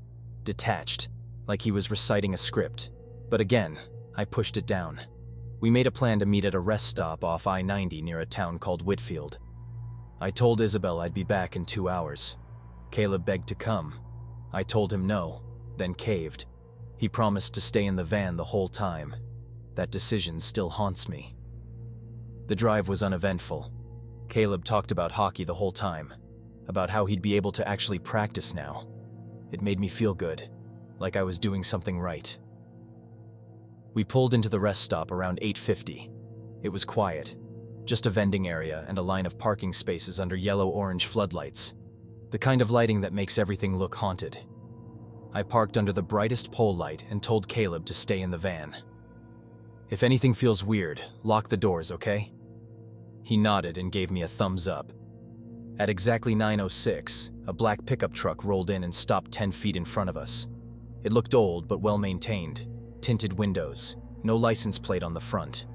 Detached, like he was reciting a script. But again, I pushed it down. We made a plan to meet at a rest stop off I-90 near a town called Whitfield. I told Isabel I'd be back in 2 hours. Caleb begged to come. I told him no, then caved. He promised to stay in the van the whole time. That decision still haunts me. The drive was uneventful. Caleb talked about hockey the whole time, about how he'd be able to actually practice now. It made me feel good, like I was doing something right. We pulled into the rest stop around 8:50. It was quiet, just a vending area and a line of parking spaces under yellow-orange floodlights, the kind of lighting that makes everything look haunted. I parked under the brightest pole light and told Caleb to stay in the van. If anything feels weird, lock the doors, okay? He nodded and gave me a thumbs up. At exactly 9:06, a black pickup truck rolled in and stopped 10 feet in front of us. It looked old but well-maintained, tinted windows, no license plate on the front.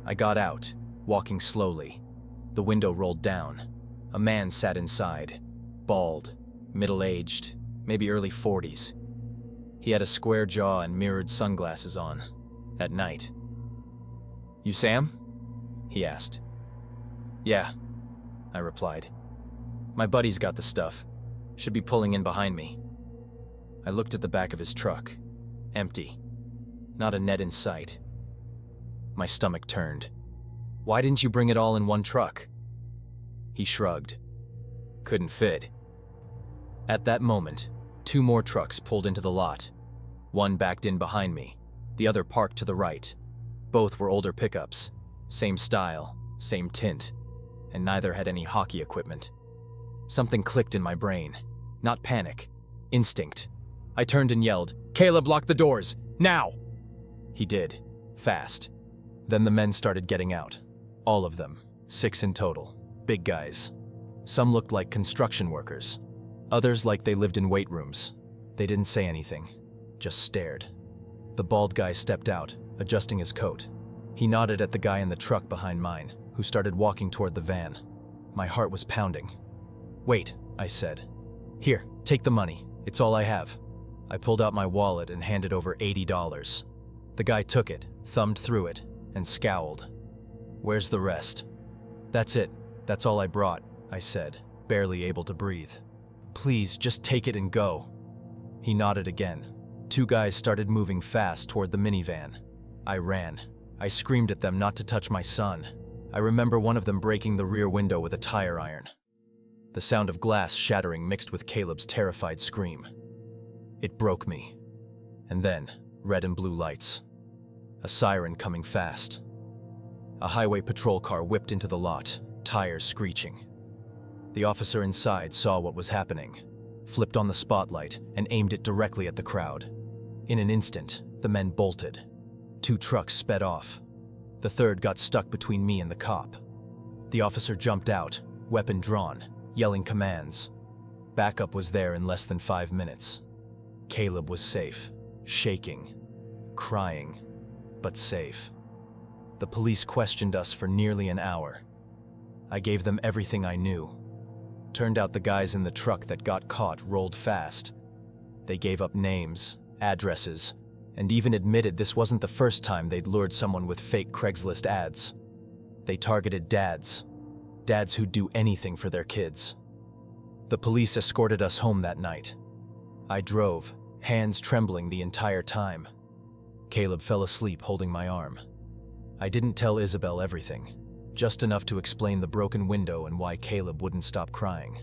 I got out, walking slowly. The window rolled down. A man sat inside, bald, middle-aged, maybe early 40s. He had a square jaw and mirrored sunglasses on, at night. You Sam? He asked. Yeah, I replied. My buddy's got the stuff. Should be pulling in behind me. I looked at the back of his truck. Empty. Not a net in sight. My stomach turned. Why didn't you bring it all in one truck? He shrugged. Couldn't fit. At that moment, 2 more trucks pulled into the lot. One backed in behind me, the other parked to the right. Both were older pickups, Same style, same tint, and neither had any hockey equipment. Something clicked in my brain. Not panic, instinct. I turned and yelled, "Caleb, lock the doors, now!" He did, fast. Then the men started getting out. All of them, 6 in total, big guys. Some looked like construction workers. Others like they lived in weight rooms. They didn't say anything, just stared. The bald guy stepped out, adjusting his coat. He nodded at the guy in the truck behind mine, who started walking toward the van. My heart was pounding. "Wait," I said. "Here, take the money. It's all I have." I pulled out my wallet and handed over $80. The guy took it, thumbed through it, and scowled. "Where's the rest?" "That's it. That's all I brought," I said, barely able to breathe. "Please, just take it and go." He nodded again. 2 guys started moving fast toward the minivan. I ran. I screamed at them not to touch my son. I remember one of them breaking the rear window with a tire iron. The sound of glass shattering mixed with Caleb's terrified scream. It broke me. And then, red and blue lights. A siren coming fast. A highway patrol car whipped into the lot, tires screeching. The officer inside saw what was happening, flipped on the spotlight, and aimed it directly at the crowd. In an instant, the men bolted. 2 trucks sped off. The third got stuck between me and the cop. The officer jumped out, weapon drawn, yelling commands. Backup was there in less than 5 minutes. Caleb was safe, shaking, crying, but safe. The police questioned us for nearly an hour. I gave them everything I knew. Turned out the guys in the truck that got caught rolled fast. They gave up names, addresses, and even admitted this wasn't the first time they'd lured someone with fake Craigslist ads. They targeted dads who'd do anything for their kids. The police escorted us home that night. I drove, hands trembling the entire time. Caleb fell asleep holding my arm. I didn't tell Isabel everything, just enough to explain the broken window and why Caleb wouldn't stop crying.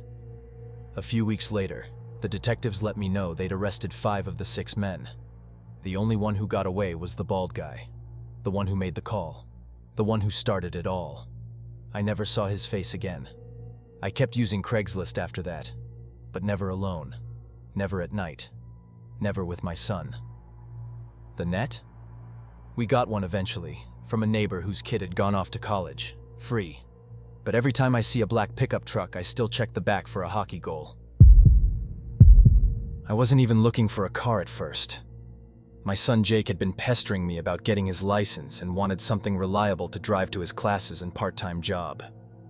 A few weeks later, the detectives let me know they'd arrested 5 of the 6 men. The only one who got away was the bald guy, the one who made the call, the one who started it all. I never saw his face again. I kept using Craigslist after that, but never alone, never at night, never with my son. The net? We got one eventually, from a neighbor whose kid had gone off to college, free. But every time I see a black pickup truck, I still check the back for a hockey goal. I wasn't even looking for a car at first. My son Jake had been pestering me about getting his license and wanted something reliable to drive to his classes and part-time job.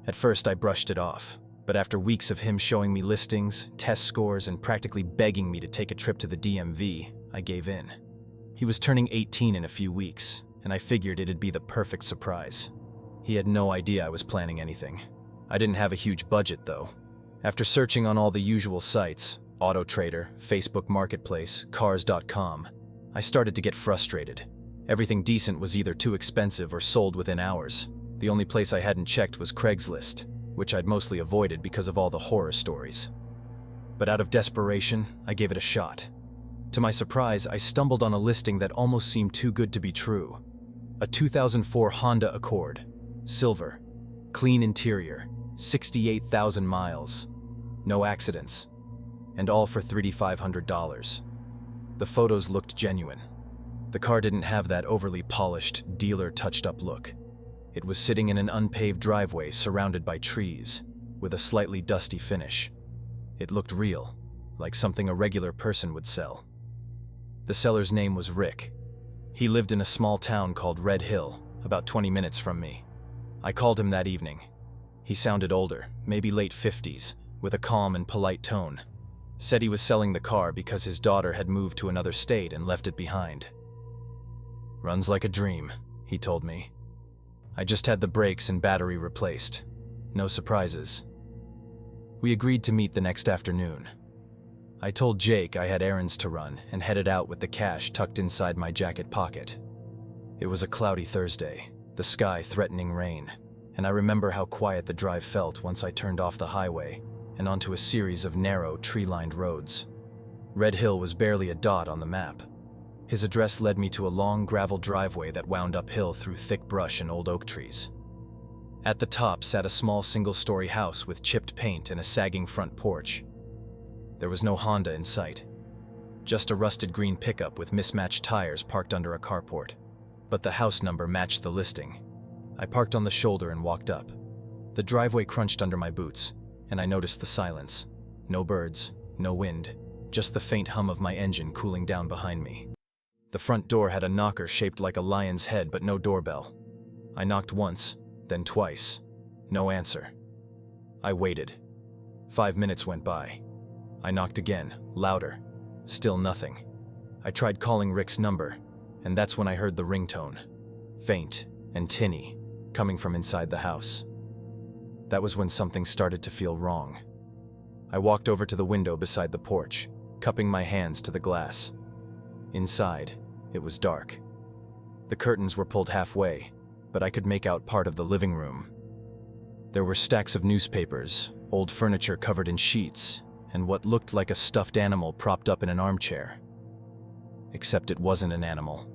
At first I brushed it off, but after weeks of him showing me listings, test scores, and practically begging me to take a trip to the DMV, I gave in. He was turning 18 in a few weeks, and I figured it'd be the perfect surprise. He had no idea I was planning anything. I didn't have a huge budget though. After searching on all the usual sites, AutoTrader, Facebook Marketplace, Cars.com, I started to get frustrated. Everything decent was either too expensive or sold within hours. The only place I hadn't checked was Craigslist, which I'd mostly avoided because of all the horror stories. But out of desperation, I gave it a shot. To my surprise, I stumbled on a listing that almost seemed too good to be true. A 2004 Honda Accord, silver, clean interior, 68,000 miles, no accidents, and all for $3,500. The photos looked genuine. The car didn't have that overly polished, dealer-touched-up look. It was sitting in an unpaved driveway surrounded by trees, with a slightly dusty finish. It looked real, like something a regular person would sell. The seller's name was Rick. He lived in a small town called Red Hill, about 20 minutes from me. I called him that evening. He sounded older, maybe late 50s, with a calm and polite tone. Said he was selling the car because his daughter had moved to another state and left it behind. "Runs like a dream," he told me. "I just had the brakes and battery replaced. No surprises." We agreed to meet the next afternoon. I told Jake I had errands to run and headed out with the cash tucked inside my jacket pocket. It was a cloudy Thursday, the sky threatening rain, and I remember how quiet the drive felt once I turned off the highway and onto a series of narrow, tree-lined roads. Red Hill was barely a dot on the map. His address led me to a long gravel driveway that wound uphill through thick brush and old oak trees. At the top sat a small single-story house with chipped paint and a sagging front porch. There was no Honda in sight, just a rusted green pickup with mismatched tires parked under a carport. But the house number matched the listing. I parked on the shoulder and walked up. The driveway crunched under my boots, and I noticed the silence. No birds, no wind, just the faint hum of my engine cooling down behind me. The front door had a knocker shaped like a lion's head but no doorbell. I knocked once, then twice. No answer. I waited. 5 minutes went by. I knocked again, louder. Still nothing. I tried calling Rick's number, and that's when I heard the ringtone. Faint and tinny, coming from inside the house. That was when something started to feel wrong. I walked over to the window beside the porch, cupping my hands to the glass. Inside, it was dark. The curtains were pulled halfway, but I could make out part of the living room. There were stacks of newspapers, old furniture covered in sheets, and what looked like a stuffed animal propped up in an armchair. Except it wasn't an animal.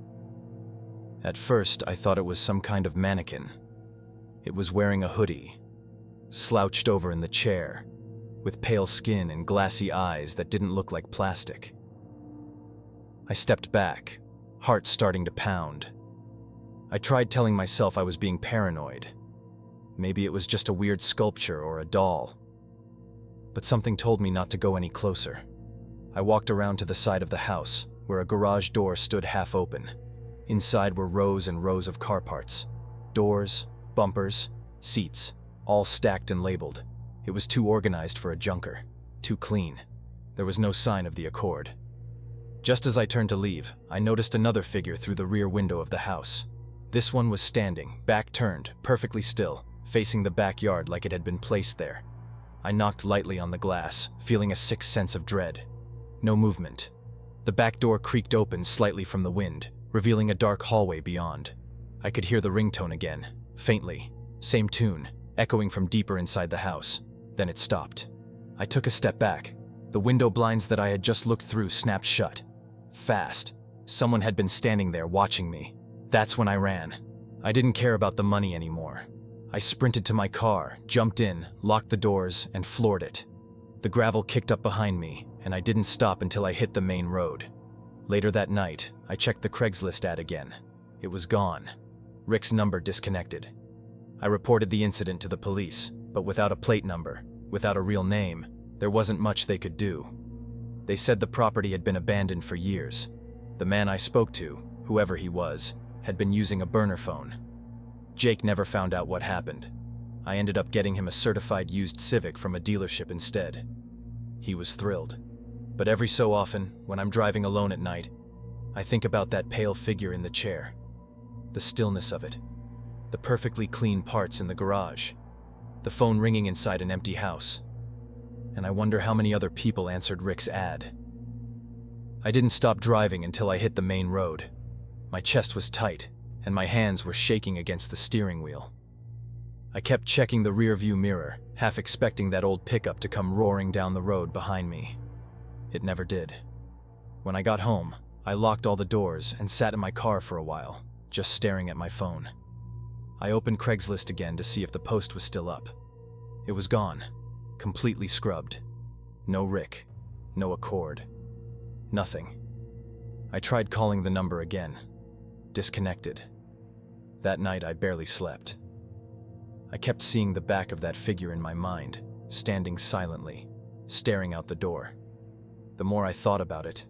At first, I thought it was some kind of mannequin. It was wearing a hoodie, slouched over in the chair, with pale skin and glassy eyes that didn't look like plastic. I stepped back, heart starting to pound. I tried telling myself I was being paranoid. Maybe it was just a weird sculpture or a doll. But something told me not to go any closer. I walked around to the side of the house, where a garage door stood half open. Inside were rows and rows of car parts. Doors, bumpers, seats, all stacked and labeled. It was too organized for a junker, too clean. There was no sign of the Accord. Just as I turned to leave, I noticed another figure through the rear window of the house. This one was standing, back turned, perfectly still, facing the backyard like it had been placed there. I knocked lightly on the glass, feeling a sick sense of dread. No movement. The back door creaked open slightly from the wind, revealing a dark hallway beyond. I could hear the ringtone again, faintly, same tune, echoing from deeper inside the house. Then it stopped. I took a step back. The window blinds that I had just looked through snapped shut. Fast. Someone had been standing there watching me. That's when I ran. I didn't care about the money anymore. I sprinted to my car, jumped in, locked the doors, and floored it. The gravel kicked up behind me, and I didn't stop until I hit the main road. Later that night, I checked the Craigslist ad again. It was gone. Rick's number disconnected. I reported the incident to the police, but without a plate number, without a real name, there wasn't much they could do. They said the property had been abandoned for years. The man I spoke to, whoever he was, had been using a burner phone. Jake never found out what happened. I ended up getting him a certified used Civic from a dealership instead. He was thrilled. But every so often, when I'm driving alone at night, I think about that pale figure in the chair. The stillness of it. The perfectly clean parts in the garage. The phone ringing inside an empty house. And I wonder how many other people answered Rick's ad. I didn't stop driving until I hit the main road. My chest was tight, and my hands were shaking against the steering wheel. I kept checking the rearview mirror, half expecting that old pickup to come roaring down the road behind me. It never did. When I got home, I locked all the doors and sat in my car for a while, just staring at my phone. I opened Craigslist again to see if the post was still up. It was gone, completely scrubbed. No Rick, no Accord, nothing. I tried calling the number again. Disconnected. That night I barely slept. I kept seeing the back of that figure in my mind, standing silently, staring out the door. The more I thought about it,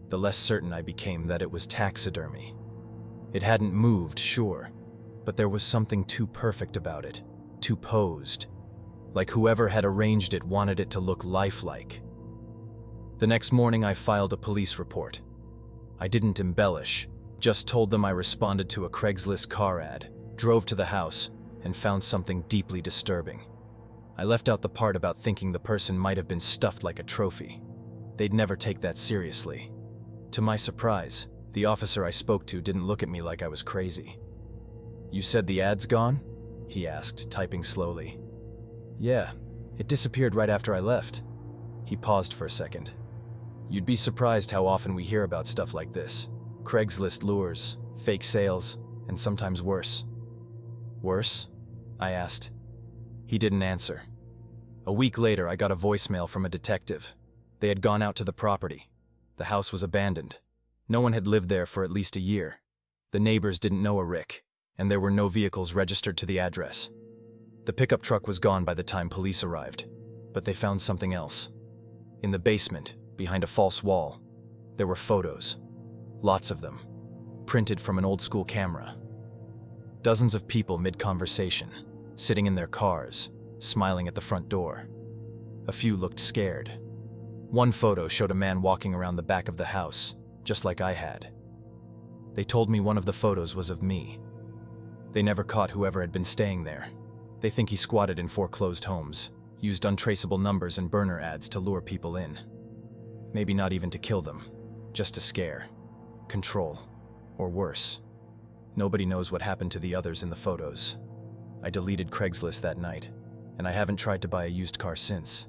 the less certain I became that it was taxidermy. It hadn't moved, sure, but there was something too perfect about it, too posed. Like whoever had arranged it wanted it to look lifelike. The next morning I filed a police report. I didn't embellish, just told them I responded to a Craigslist car ad, drove to the house, and found something deeply disturbing. I left out the part about thinking the person might have been stuffed like a trophy. They'd never take that seriously. To my surprise, the officer I spoke to didn't look at me like I was crazy. "You said the ad's gone?" he asked, typing slowly. "Yeah, it disappeared right after I left." He paused for a second. "You'd be surprised how often we hear about stuff like this. Craigslist lures, fake sales, and sometimes worse. Worse? I asked. He didn't answer. A week later, I got a voicemail from a detective. They had gone out to the property. The house was abandoned. No one had lived there for at least a year. The neighbors didn't know a Rick, and there were no vehicles registered to the address. The pickup truck was gone by the time police arrived, but they found something else. In the basement, behind a false wall, there were photos. Lots of them, printed from an old-school camera. Dozens of people mid-conversation, sitting in their cars, smiling at the front door. A few looked scared. One photo showed a man walking around the back of the house, just like I had. They told me one of the photos was of me. They never caught whoever had been staying there. They think he squatted in foreclosed homes, used untraceable numbers and burner ads to lure people in. Maybe not even to kill them, just to scare, control, or worse. Nobody knows what happened to the others in the photos. I deleted Craigslist that night, and I haven't tried to buy a used car since.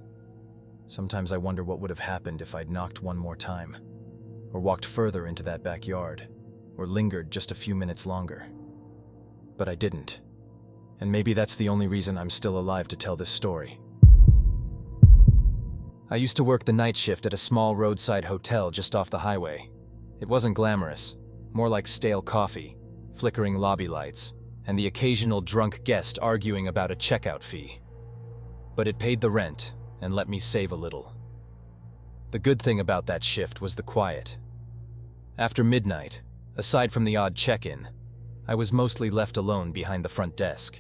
Sometimes I wonder what would have happened if I'd knocked one more time, or walked further into that backyard, or lingered just a few minutes longer. But I didn't. And maybe that's the only reason I'm still alive to tell this story. I used to work the night shift at a small roadside hotel just off the highway. It wasn't glamorous, more like stale coffee, flickering lobby lights, and the occasional drunk guest arguing about a checkout fee. But it paid the rent and let me save a little. The good thing about that shift was the quiet. After midnight, aside from the odd check-in, I was mostly left alone behind the front desk.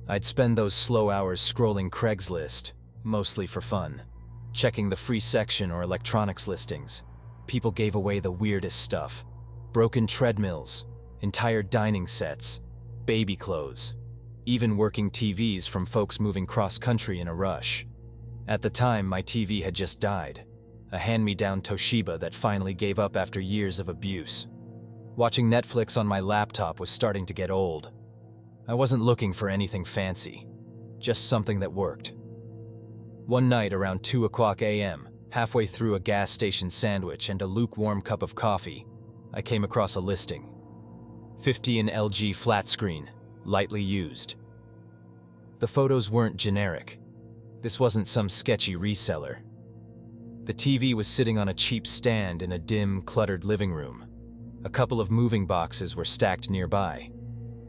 I'd spend those slow hours scrolling Craigslist, mostly for fun, checking the free section or electronics listings. People gave away the weirdest stuff. Broken treadmills, entire dining sets, baby clothes, even working TVs from folks moving cross-country in a rush. At the time, my TV had just died, a hand-me-down Toshiba that finally gave up after years of abuse. Watching Netflix on my laptop was starting to get old. I wasn't looking for anything fancy, just something that worked. One night around 2:00 a.m., halfway through a gas station sandwich and a lukewarm cup of coffee, I came across a listing. 50-inch LG flat screen, lightly used. The photos weren't generic. This wasn't some sketchy reseller. The TV was sitting on a cheap stand in a dim, cluttered living room. A couple of moving boxes were stacked nearby.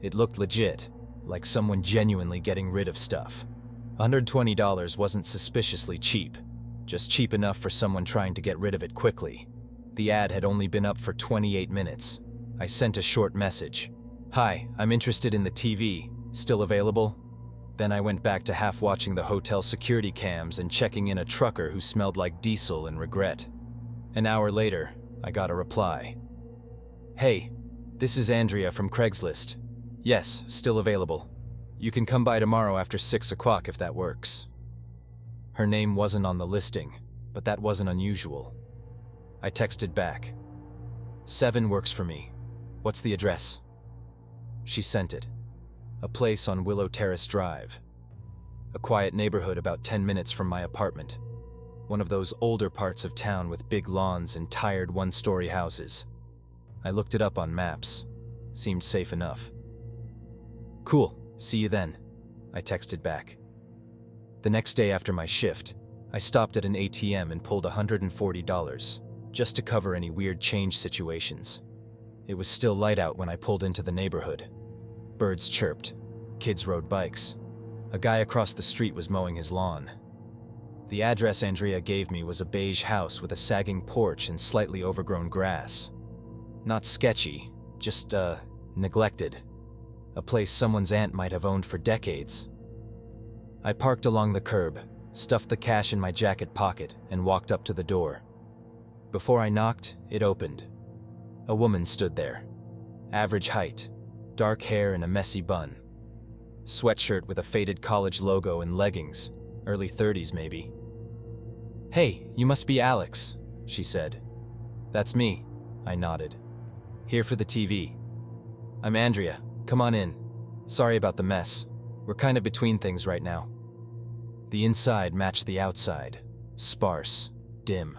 It looked legit, like someone genuinely getting rid of stuff. $120 wasn't suspiciously cheap, just cheap enough for someone trying to get rid of it quickly. The ad had only been up for 28 minutes. I sent a short message. "Hi, I'm interested in the TV. Still available?" Then I went back to half watching the hotel security cams and checking in a trucker who smelled like diesel and regret. An hour later, I got a reply. "Hey, this is Andrea from Craigslist. Yes, still available. You can come by tomorrow after 6:00 if that works." Her name wasn't on the listing, but that wasn't unusual. I texted back. 7 works for me. What's the address?" She sent it. A place on Willow Terrace Drive. A quiet neighborhood about 10 minutes from my apartment. One of those older parts of town with big lawns and tired one-story houses. I looked it up on maps. Seemed safe enough. "Cool, see you then," I texted back. The next day after my shift, I stopped at an ATM and pulled $140, just to cover any weird change situations. It was still light out when I pulled into the neighborhood. Birds chirped, kids rode bikes. A guy across the street was mowing his lawn. The address Andrea gave me was a beige house with a sagging porch and slightly overgrown grass. Not sketchy, just, neglected. A place someone's aunt might have owned for decades. I parked along the curb, stuffed the cash in my jacket pocket, and walked up to the door. Before I knocked, it opened. A woman stood there. Average height, dark hair and a messy bun. Sweatshirt with a faded college logo and leggings, early 30s maybe. "Hey, you must be Alex," she said. "That's me," I nodded. "Here for the TV." "I'm Andrea. Come on in. Sorry about the mess. We're kind of between things right now." The inside matched the outside. Sparse, dim.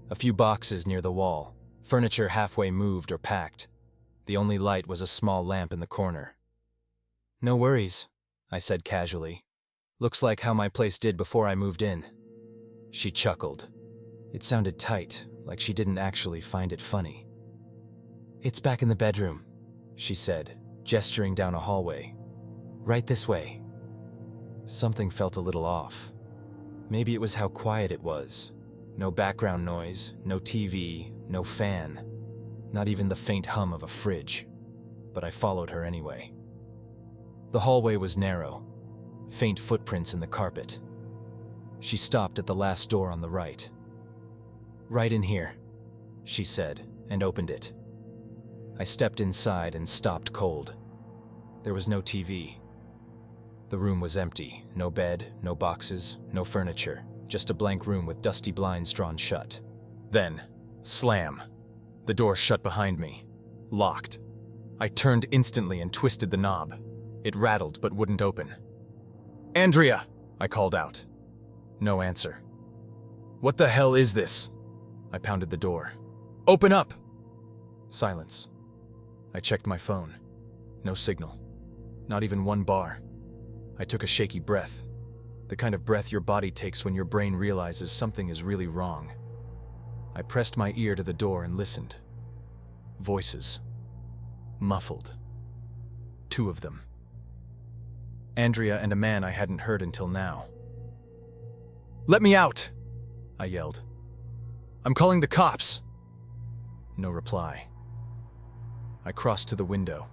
A few boxes near the wall. Furniture halfway moved or packed. The only light was a small lamp in the corner. "No worries," I said casually. "Looks like how my place did before I moved in." She chuckled. It sounded tight, like she didn't actually find it funny. "It's back in the bedroom," she said, gesturing down a hallway. "Right this way." Something felt a little off. Maybe it was how quiet it was. No background noise, no TV, no fan, not even the faint hum of a fridge. But I followed her anyway. The hallway was narrow, faint footprints in the carpet. She stopped at the last door on the right. "Right in here," she said, and opened it. I stepped inside and stopped cold. There was no TV. The room was empty. No bed, no boxes, no furniture. Just a blank room with dusty blinds drawn shut. Then, slam. The door shut behind me. Locked. I turned instantly and twisted the knob. It rattled but wouldn't open. "Andrea!" I called out. No answer. "What the hell is this?" I pounded the door. "Open up!" Silence. I checked my phone. No signal. Not even one bar. I took a shaky breath. The kind of breath your body takes when your brain realizes something is really wrong. I pressed my ear to the door and listened. Voices. Muffled. 2 of them. Andrea and a man I hadn't heard until now. "Let me out!" I yelled. "I'm calling the cops!" No reply. I crossed to the window,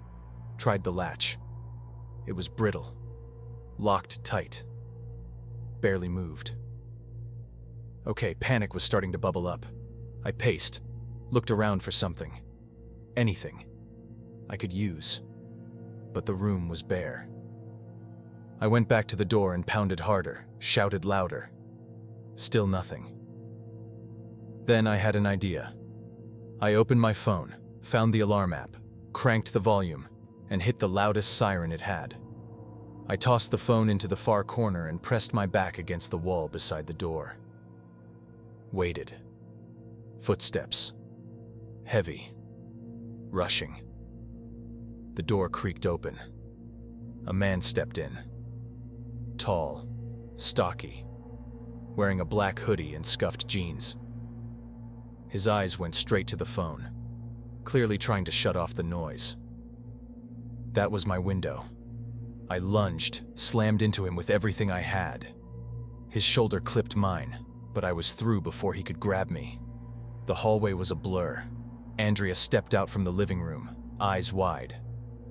tried the latch. It was brittle, locked tight, barely moved. Okay, panic was starting to bubble up. I paced, looked around for something. Anything I could use. But the room was bare. I went back to the door and pounded harder, shouted louder. Still nothing. Then I had an idea. I opened my phone, found the alarm app, cranked the volume, and hit the loudest siren it had. I tossed the phone into the far corner and pressed my back against the wall beside the door. Waited. Footsteps. Heavy. Rushing. The door creaked open. A man stepped in. Tall. Stocky. Wearing a black hoodie and scuffed jeans. His eyes went straight to the phone, clearly trying to shut off the noise. That was my window. I lunged, slammed into him with everything I had. His shoulder clipped mine, but I was through before he could grab me. The hallway was a blur. Andrea stepped out from the living room, eyes wide.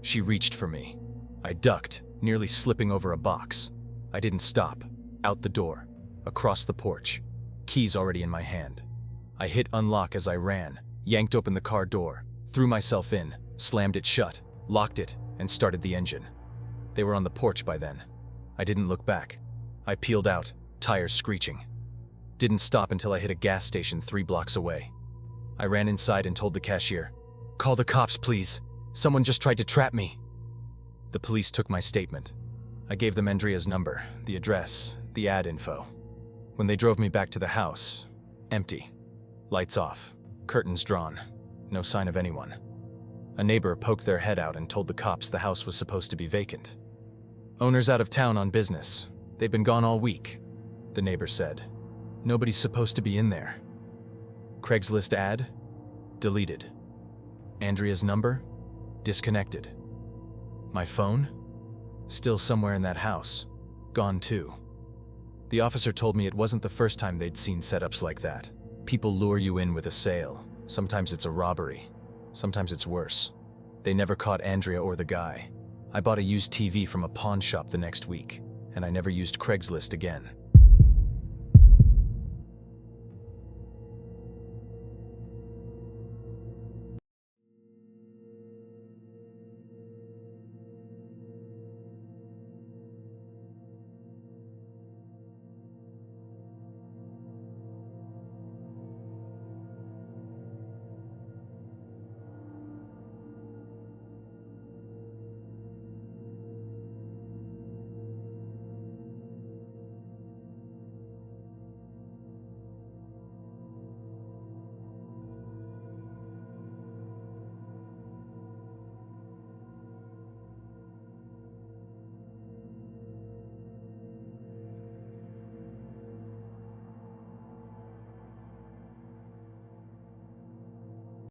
She reached for me. I ducked, nearly slipping over a box. I didn't stop. Out the door, across the porch, keys already in my hand. I hit unlock as I ran, yanked open the car door, threw myself in, slammed it shut, locked it, and started the engine. They were on the porch by then. I didn't look back. I peeled out, tires screeching. Didn't stop until I hit a gas station 3 blocks away. I ran inside and told the cashier, "Call the cops, please. Someone just tried to trap me." The police took my statement. I gave them Andrea's number, the address, the ad info. When they drove me back to the house, empty. Lights off, curtains drawn, no sign of anyone. A neighbor poked their head out and told the cops the house was supposed to be vacant. "Owner's out of town on business. They've been gone all week," the neighbor said. "Nobody's supposed to be in there." Craigslist ad? Deleted. Andrea's number? Disconnected. My phone? Still somewhere in that house. Gone too. The officer told me it wasn't the first time they'd seen setups like that. People lure you in with a sale. Sometimes it's a robbery. Sometimes it's worse. They never caught Andrea or the guy. I bought a used TV from a pawn shop the next week, and I never used Craigslist again.